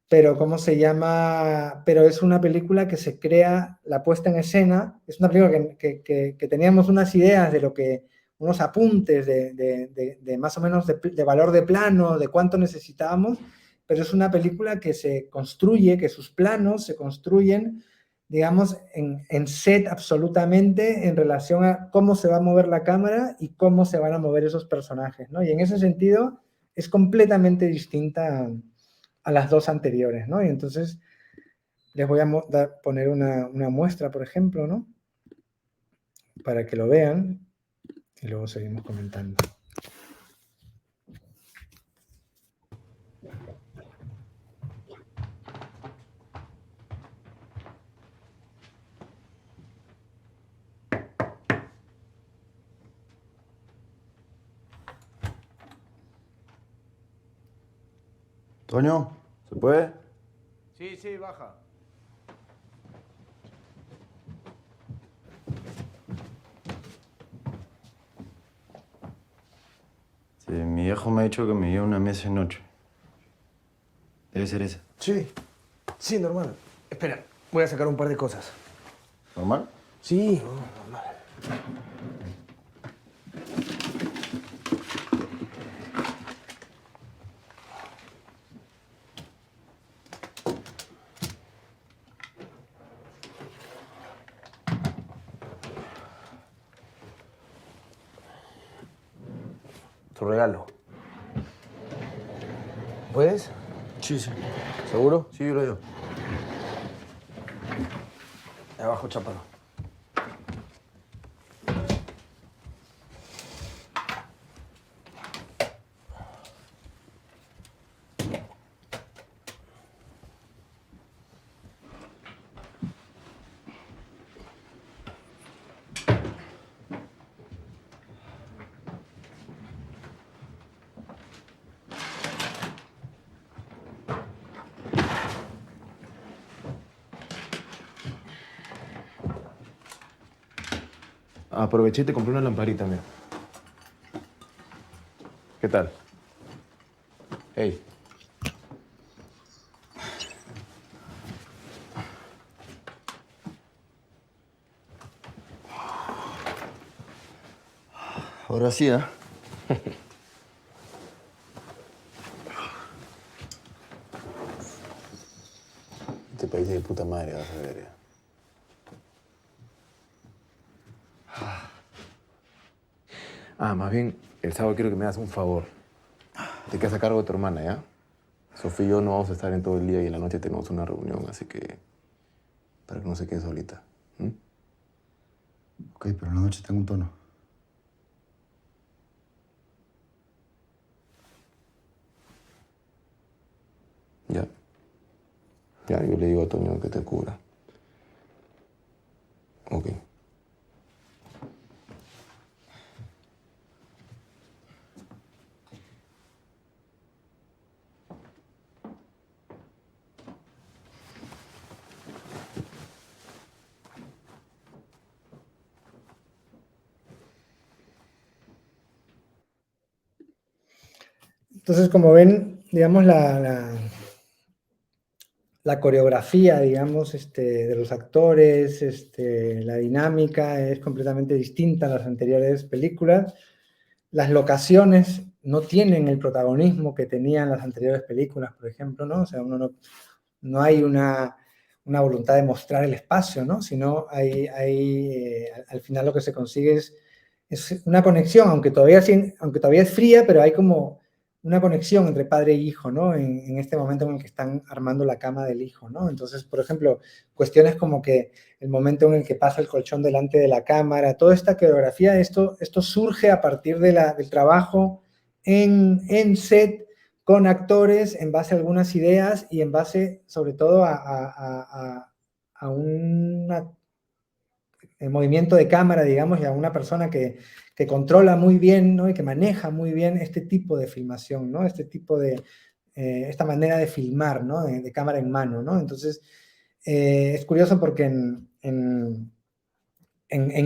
pero ¿cómo se llama? Pero es una película que se crea, la puesta en escena, es una película que teníamos unas ideas de lo que, unos apuntes de más o menos de valor de plano, de cuánto necesitábamos, pero es una película que se construye, que sus planos se construyen, digamos, en set absolutamente en relación a cómo se va a mover la cámara y cómo se van a mover esos personajes, ¿no? Y en ese sentido es completamente distinta a las dos anteriores, ¿no? Y entonces les voy a poner una muestra, por ejemplo, ¿no? Para que lo vean y luego seguimos comentando. Toño, ¿se puede? Sí, baja. Sí, mi viejo me ha dicho que me lleve una mesa de noche. Debe ser esa. Sí, normal. Espera, voy a sacar un par de cosas. ¿Normal? Sí, normal. Tu regalo. ¿Puedes? Sí, sí. ¿Seguro? Sí, yo lo digo. De abajo, Chaparro. Aproveché y te compré una lamparita, mira. ¿Qué tal? Hey. Ahora sí, ¿eh? Este país es de puta madre, vas a ver. Ya. Más bien, el sábado quiero que me hagas un favor. Te quedas a cargo de tu hermana, ¿ya? Sofía y yo no vamos a estar en todo el día y en la noche tenemos una reunión, así que... para que no se quede solita. Ok, pero en la noche tengo un tono. Ya. Ya, yo le digo a Toño que te cubra. Ok. Entonces, como ven, digamos, la coreografía, digamos, de los actores, la dinámica es completamente distinta a las anteriores películas. Las locaciones no tienen el protagonismo que tenían las anteriores películas, por ejemplo, ¿no? O sea, no hay una voluntad de mostrar el espacio, ¿no? Sino al final lo que se consigue es una conexión, aunque todavía es fría, pero hay como una conexión entre padre e hijo, ¿no? En este momento en el que están armando la cama del hijo, ¿no? Entonces, por ejemplo, cuestiones como que el momento en el que pasa el colchón delante de la cámara, toda esta coreografía, esto surge a partir del trabajo en set con actores, en base a algunas ideas y en base, sobre todo, a un movimiento de cámara, digamos, y a una persona que controla muy bien, ¿no? Y que maneja muy bien este tipo de filmación, ¿no? Esta manera de filmar, ¿no? De cámara en mano, ¿no? Entonces, es curioso porque en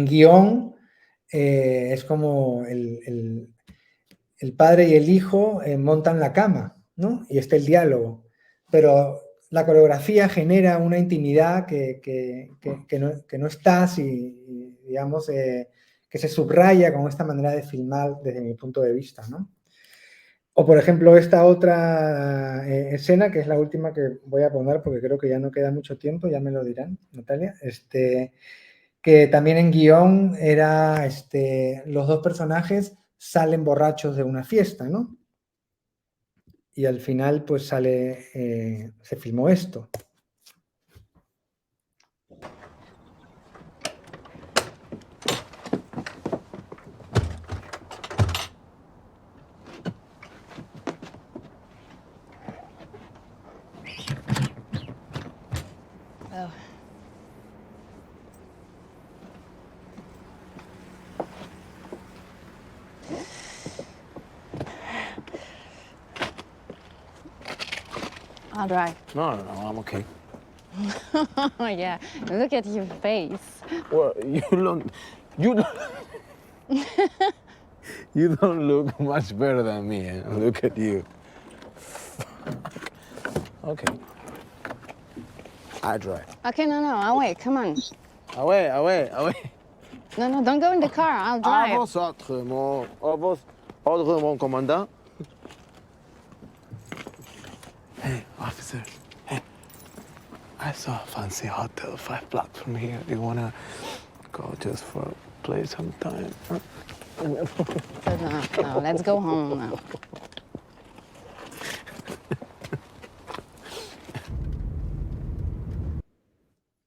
guión es como el padre y el hijo montan la cama, ¿no? Y está el diálogo. Pero la coreografía genera una intimidad que no está, digamos, que se subraya con esta manera de filmar desde mi punto de vista, ¿no? O, por ejemplo, esta otra escena, que es la última que voy a poner porque creo que ya no queda mucho tiempo, ya me lo dirán, Natalia, que también en guión era, los dos personajes salen borrachos de una fiesta, ¿no? Y al final, pues se filmó esto. Oh. I'll drive. No, I'm okay. Yeah, look at your face. Well, you don't look much better than me. Look at you. Okay. I drive. Okay, no, I'll wait. Come on. Away. No, don't go in the car. I'll drive. À vos ordre, mon commandant. Hey, officer. Hey, I saw a fancy hotel 5 blocks from here. Do you wanna go just for play sometime? Huh? No, let's go home now.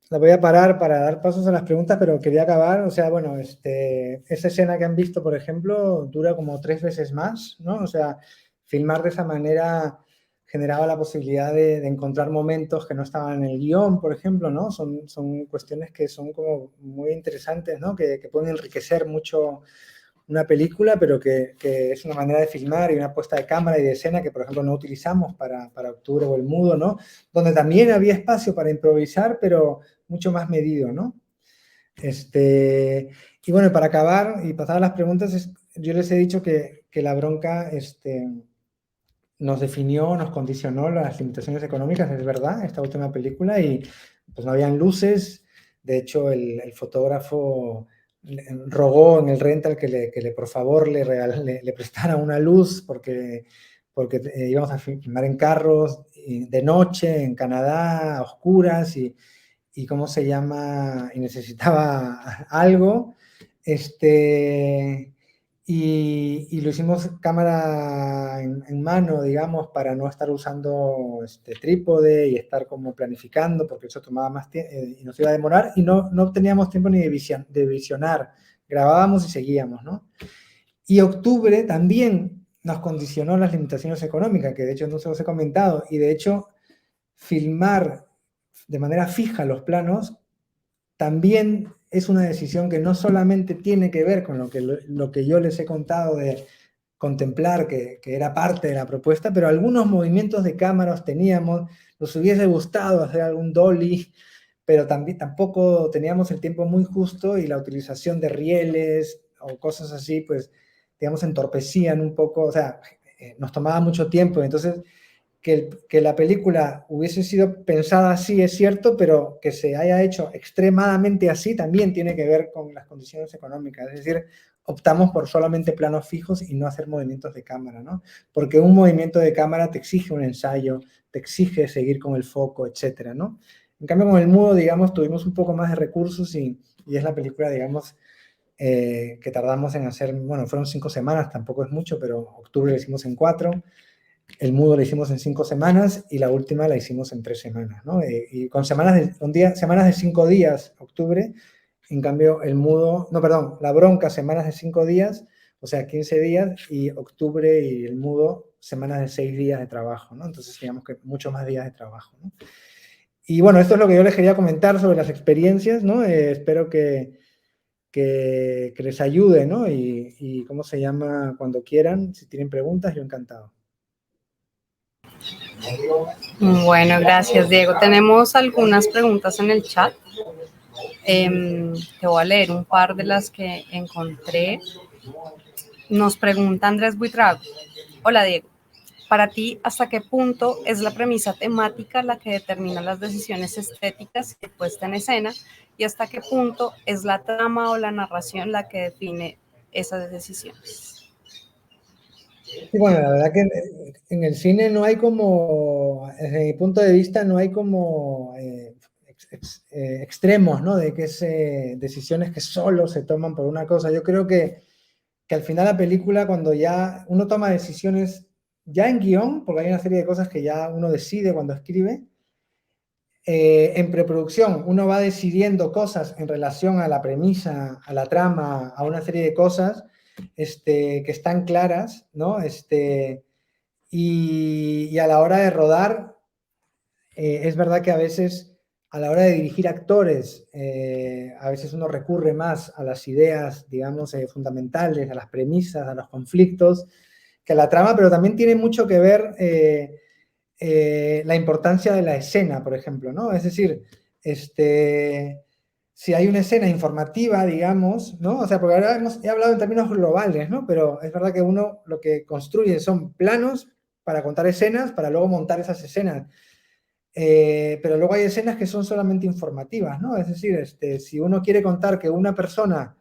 La voy a parar para dar pasos a las preguntas, pero quería acabar. O sea, bueno, esa escena que han visto, por ejemplo, dura como 3 veces más, ¿no? O sea, filmar de esa manera generaba la posibilidad de encontrar momentos que no estaban en el guión, por ejemplo, ¿no? Son cuestiones que son como muy interesantes, ¿no? Que pueden enriquecer mucho una película, pero que es una manera de filmar y una puesta de cámara y de escena que, por ejemplo, no utilizamos para Octubre o El Mudo, ¿no? Donde también había espacio para improvisar, pero mucho más medido, ¿no? Y bueno, para acabar y pasar a las preguntas, yo les he dicho que La Bronca nos definió, nos condicionó las limitaciones económicas, es verdad, esta última película, y pues no habían luces. De hecho, el fotógrafo rogó en el rental que por favor le prestara una luz porque íbamos a filmar en carros de noche en Canadá, a oscuras, y ¿cómo se llama? Y necesitaba algo. Y lo hicimos cámara en mano, digamos, para no estar usando trípode y estar como planificando, porque eso tomaba más tiempo y nos iba a demorar, y no teníamos tiempo ni de visionar, grabábamos y seguíamos, ¿no? Y Octubre también nos condicionó las limitaciones económicas, que de hecho no se los he comentado, y de hecho filmar de manera fija los planos también es una decisión que no solamente tiene que ver con lo que yo les he contado de contemplar, que era parte de la propuesta, pero algunos movimientos de cámaras teníamos, nos hubiese gustado hacer algún dolly, pero tampoco teníamos el tiempo muy justo y la utilización de rieles o cosas así, pues, digamos, entorpecían un poco, o sea, nos tomaba mucho tiempo, entonces que la película hubiese sido pensada así es cierto, pero que se haya hecho extremadamente así también tiene que ver con las condiciones económicas. Es decir, optamos por solamente planos fijos y no hacer movimientos de cámara, ¿no? Porque un movimiento de cámara te exige un ensayo, te exige seguir con el foco, etcétera, ¿no? En cambio, con El Mudo, digamos, tuvimos un poco más de recursos y es la película, digamos, que tardamos en hacer, bueno, fueron 5 semanas, tampoco es mucho, pero Octubre lo hicimos en 4. El Mudo lo hicimos en 5 semanas y la última la hicimos en 3 semanas, ¿no? Y con semanas de 5 días, Octubre, en cambio el Mudo, no, perdón, La Bronca, semanas de 5 días, o sea, 15 días, y Octubre y El Mudo, semanas de 6 días de trabajo, ¿no? Entonces, digamos que mucho más días de trabajo, ¿no? Y bueno, esto es lo que yo les quería comentar sobre las experiencias, ¿no? Espero que les ayude, ¿no? Y ¿cómo se llama? Cuando quieran, si tienen preguntas, yo encantado. Bueno, gracias, Diego. Tenemos algunas preguntas en el chat. Te voy a leer un par de las que encontré. Nos pregunta Andrés Buitrago. Hola, Diego. Para ti, ¿hasta qué punto es la premisa temática la que determina las decisiones estéticas y puesta en escena? ¿Y hasta qué punto es la trama o la narración la que define esas decisiones? Sí, bueno, la verdad que en el cine no hay como, desde mi punto de vista, no hay como extremos, ¿no? De que es decisiones que solo se toman por una cosa. Yo creo que al final la película, cuando ya uno toma decisiones ya en guión, porque hay una serie de cosas que ya uno decide cuando escribe, en preproducción uno va decidiendo cosas en relación a la premisa, a la trama, a una serie de cosas que están claras, ¿no? Y a la hora de rodar, es verdad que a veces, a la hora de dirigir actores, a veces uno recurre más a las ideas, digamos, fundamentales, a las premisas, a los conflictos, que a la trama, pero también tiene mucho que ver la importancia de la escena, por ejemplo, ¿no? Es decir, si hay una escena informativa, digamos, ¿no? O sea, porque ahora he hablado en términos globales, ¿no? Pero es verdad que uno lo que construye son planos para contar escenas, para luego montar esas escenas. Pero luego hay escenas que son solamente informativas, ¿no? Es decir, si uno quiere contar que una persona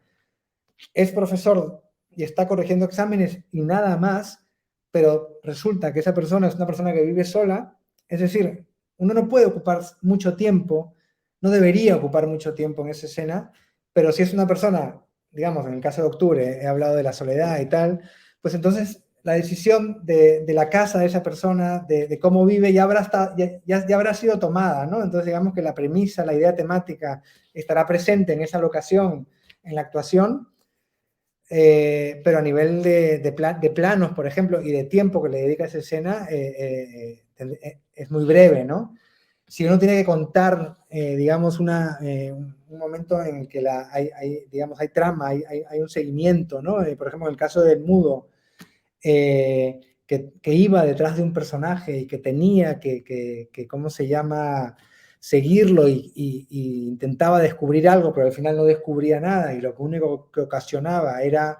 es profesor y está corrigiendo exámenes y nada más, pero resulta que esa persona es una persona que vive sola, es decir, uno no puede ocupar mucho tiempo, no debería ocupar mucho tiempo en esa escena, pero si es una persona digamos, en el caso de Octubre, he hablado de la soledad y tal, pues entonces la decisión de la casa de esa persona, de cómo vive, ya habrá sido tomada, ¿no? Entonces digamos que la premisa, la idea temática estará presente en esa locación, en la actuación, pero a nivel de planos, por ejemplo, y de tiempo que le dedica a esa escena, es muy breve, ¿no? Si uno tiene que contar, digamos, un momento en el que digamos, hay trama, hay un seguimiento, ¿no? Por ejemplo, en el caso del mudo, que iba detrás de un personaje y que tenía que ¿cómo se llama?, seguirlo y intentaba descubrir algo, pero al final no descubría nada y lo único que ocasionaba era,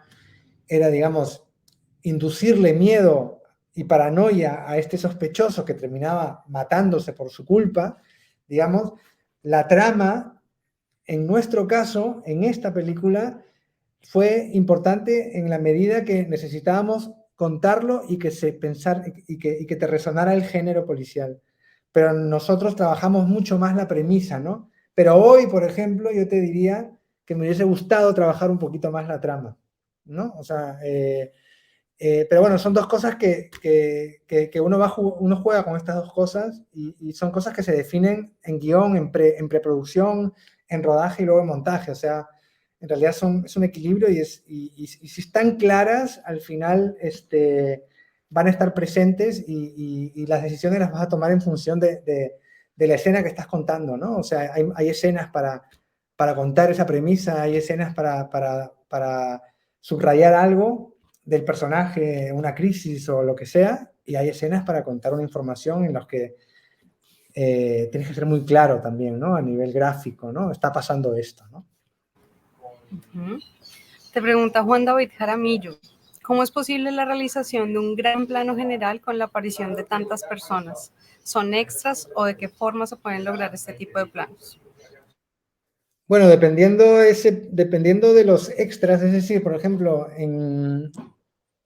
digamos, inducirle miedo y paranoia a este sospechoso que terminaba matándose por su culpa, digamos, la trama, en nuestro caso, en esta película, fue importante en la medida que necesitábamos contarlo y que que te resonara el género policial. Pero nosotros trabajamos mucho más la premisa, ¿no? Pero hoy, por ejemplo, yo te diría que me hubiese gustado trabajar un poquito más la trama, ¿no? O sea, pero bueno, son dos cosas que uno juega con estas dos cosas y son cosas que se definen en guión, en preproducción, en rodaje y luego en montaje. O sea, en realidad es un equilibrio y si están claras, al final van a estar presentes y las decisiones las vas a tomar en función de la escena que estás contando, ¿no? O sea, hay escenas para contar esa premisa, hay escenas para subrayar algo del personaje, una crisis o lo que sea, y hay escenas para contar una información en las que tienes que ser muy claro también, ¿no? A nivel gráfico, ¿no? Está pasando esto, ¿no? Te pregunta Juan David Jaramillo, ¿cómo es posible la realización de un gran plano general con la aparición de tantas personas? ¿Son extras o de qué forma se pueden lograr este tipo de planos? Bueno, dependiendo de los extras, es decir, por ejemplo, en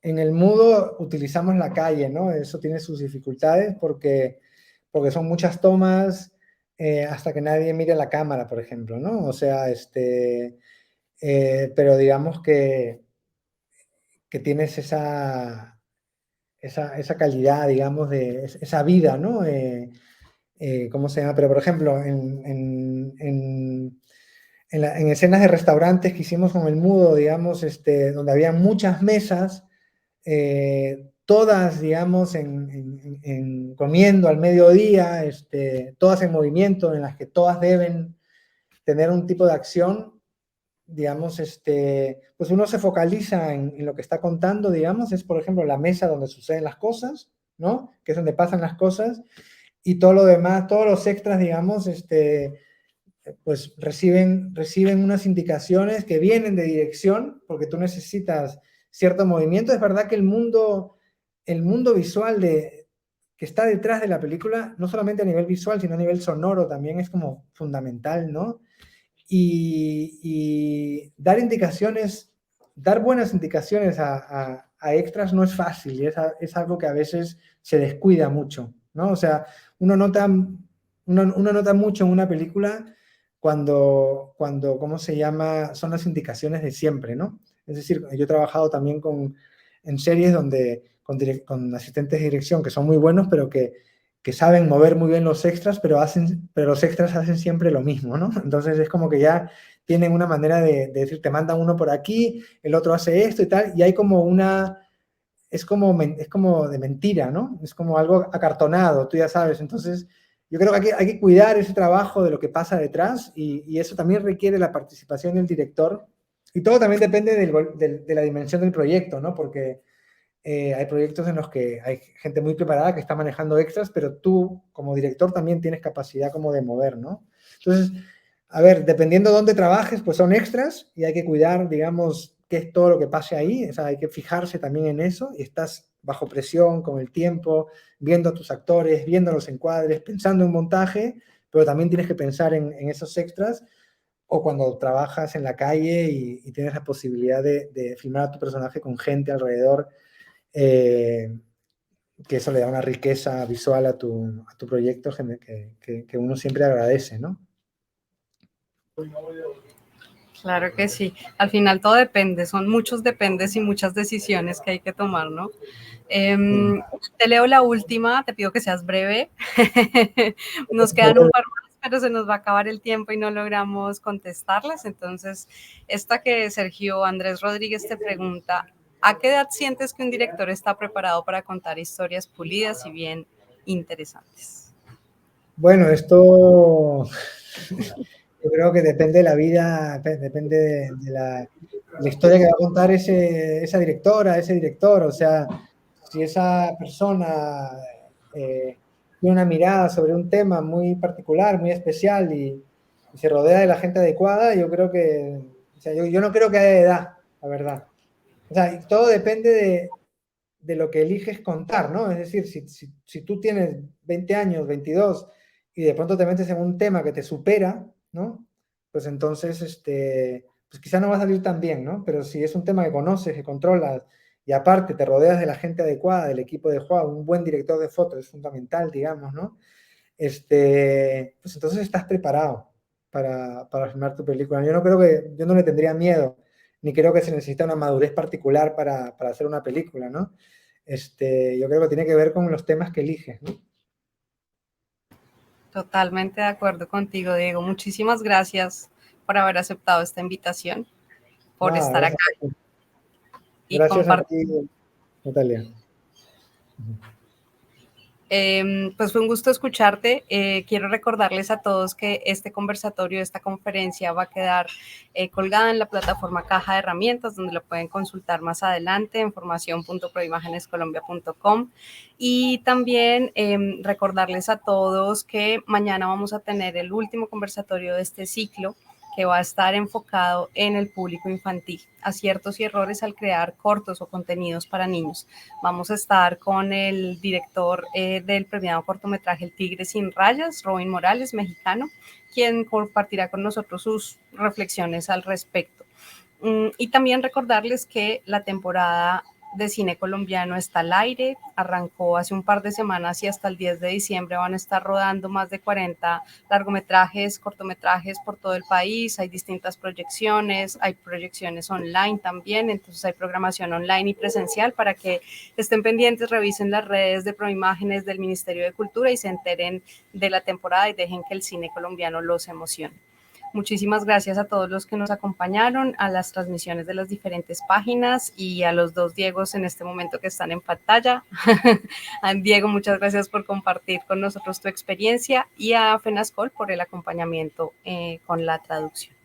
el mudo utilizamos la calle, ¿no? Eso tiene sus dificultades porque son muchas tomas hasta que nadie mire la cámara, por ejemplo, ¿no? O sea, pero digamos que tienes esa calidad, digamos, de esa vida, ¿no? ¿Cómo se llama? Pero, por ejemplo, en escenas de restaurantes que hicimos con el mudo, digamos, donde había muchas mesas, todas, digamos, comiendo al mediodía, todas en movimiento, en las que todas deben tener un tipo de acción, digamos, pues uno se focaliza en lo que está contando, digamos, es, por ejemplo, la mesa donde suceden las cosas, ¿no? Que es donde pasan las cosas, y todo lo demás, todos los extras, digamos, pues reciben unas indicaciones que vienen de dirección, porque tú necesitas cierto movimiento. Es verdad que el mundo visual que está detrás de la película, no solamente a nivel visual, sino a nivel sonoro también es como fundamental, ¿no? Y dar indicaciones, dar buenas indicaciones a extras no es fácil, y es algo que a veces se descuida mucho, ¿no? O sea, uno nota mucho en una película cuando, ¿cómo se llama?, son las indicaciones de siempre, ¿no? Es decir, yo he trabajado también en series con asistentes de dirección que son muy buenos, pero que saben mover muy bien los extras, pero los extras hacen siempre lo mismo, ¿no? Entonces es como que ya tienen una manera de decir, te mandan uno por aquí, el otro hace esto y tal, y hay como es como de mentira, ¿no? Es como algo acartonado, tú ya sabes. Entonces yo creo que hay que cuidar ese trabajo de lo que pasa detrás y eso también requiere la participación del director, y todo también depende de la dimensión del proyecto, ¿no? Porque hay proyectos en los que hay gente muy preparada que está manejando extras, pero tú como director también tienes capacidad como de mover, ¿no? Entonces, a ver, dependiendo de dónde trabajes, pues son extras y hay que cuidar, digamos, qué es todo lo que pase ahí. O sea, hay que fijarse también en eso y estás bajo presión con el tiempo, viendo a tus actores, viendo los encuadres, pensando en montaje, pero también tienes que pensar en esos extras, o cuando trabajas en la calle y tienes la posibilidad de filmar a tu personaje con gente alrededor, que eso le da una riqueza visual a tu proyecto que uno siempre agradece, ¿no? Claro que sí. Al final todo depende, son muchos dependes y muchas decisiones que hay que tomar, ¿no? Te leo la última, te pido que seas breve. Nos quedan un par más, pero se nos va a acabar el tiempo y no logramos contestarlas. Entonces, esta que Sergio Andrés Rodríguez te pregunta, ¿a qué edad sientes que un director está preparado para contar historias pulidas y bien interesantes? Bueno, esto yo creo que depende de la vida, depende de la historia que va a contar esa directora, ese director. O sea, si esa persona tiene una mirada sobre un tema muy particular, muy especial y se rodea de la gente adecuada, yo creo que, o sea, yo no creo que haya edad, la verdad. O sea, todo depende de lo que eliges contar, ¿no? Es decir, si tú tienes 20 años, 22, y de pronto te metes en un tema que te supera, ¿no? Pues entonces, pues quizá no va a salir tan bien, ¿no? Pero si es un tema que conoces, que controlas, y aparte te rodeas de la gente adecuada, del equipo de juego, un buen director de fotos es fundamental, digamos, ¿no? Pues entonces estás preparado para filmar tu película. Yo no le tendría miedo, ni creo que se necesita una madurez particular para hacer una película, ¿no? Yo creo que tiene que ver con los temas que eliges, ¿no? Totalmente de acuerdo contigo, Diego. Muchísimas gracias por haber aceptado esta invitación, por estar acá. Y gracias a ti, Natalia. Pues fue un gusto escucharte. Quiero recordarles a todos que este conversatorio, esta conferencia va a quedar colgada en la plataforma Caja de Herramientas, donde lo pueden consultar más adelante en formacion.proimagenescolombia.com. Y también recordarles a todos que mañana vamos a tener el último conversatorio de este ciclo, que va a estar enfocado en el público infantil, aciertos y errores al crear cortos o contenidos para niños. Vamos a estar con el director del premiado cortometraje El Tigre Sin Rayas, Robin Morales, mexicano, quien compartirá con nosotros sus reflexiones al respecto. Y también recordarles que la temporada de cine colombiano está al aire, arrancó hace un par de semanas y hasta el 10 de diciembre van a estar rodando más de 40 largometrajes, cortometrajes por todo el país. Hay distintas proyecciones, hay proyecciones online también, entonces hay programación online y presencial para que estén pendientes, revisen las redes de Proimágenes del Ministerio de Cultura y se enteren de la temporada y dejen que el cine colombiano los emocione. Muchísimas gracias a todos los que nos acompañaron, a las transmisiones de las diferentes páginas y a los dos Diegos en este momento que están en pantalla. A Diego, muchas gracias por compartir con nosotros tu experiencia y a FENASCOL por el acompañamiento con la traducción.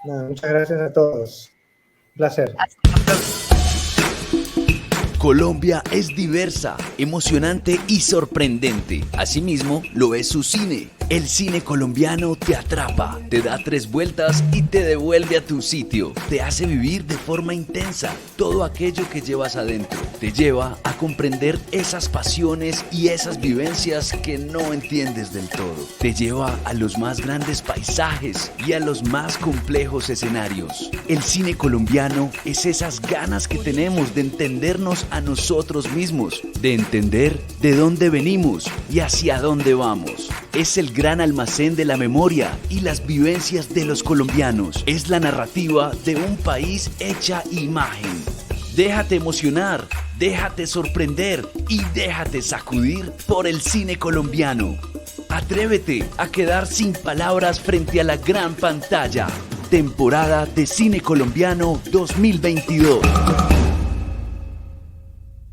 Muchas gracias a todos. Un placer. Hasta la próxima. Colombia es diversa, emocionante y sorprendente. Asimismo, lo es su cine. El cine colombiano te atrapa, te da 3 vueltas y te devuelve a tu sitio. Te hace vivir de forma intensa todo aquello que llevas adentro. Te lleva a comprender esas pasiones y esas vivencias que no entiendes del todo. Te lleva a los más grandes paisajes y a los más complejos escenarios. El cine colombiano es esas ganas que tenemos de entendernos a nosotros mismos, de entender de dónde venimos y hacia dónde vamos. Es el gran almacén de la memoria y las vivencias de los colombianos. Es la narrativa de un país hecha imagen. Déjate emocionar, déjate sorprender y déjate sacudir por el cine colombiano. Atrévete a quedar sin palabras frente a la gran pantalla. Temporada de Cine Colombiano 2022.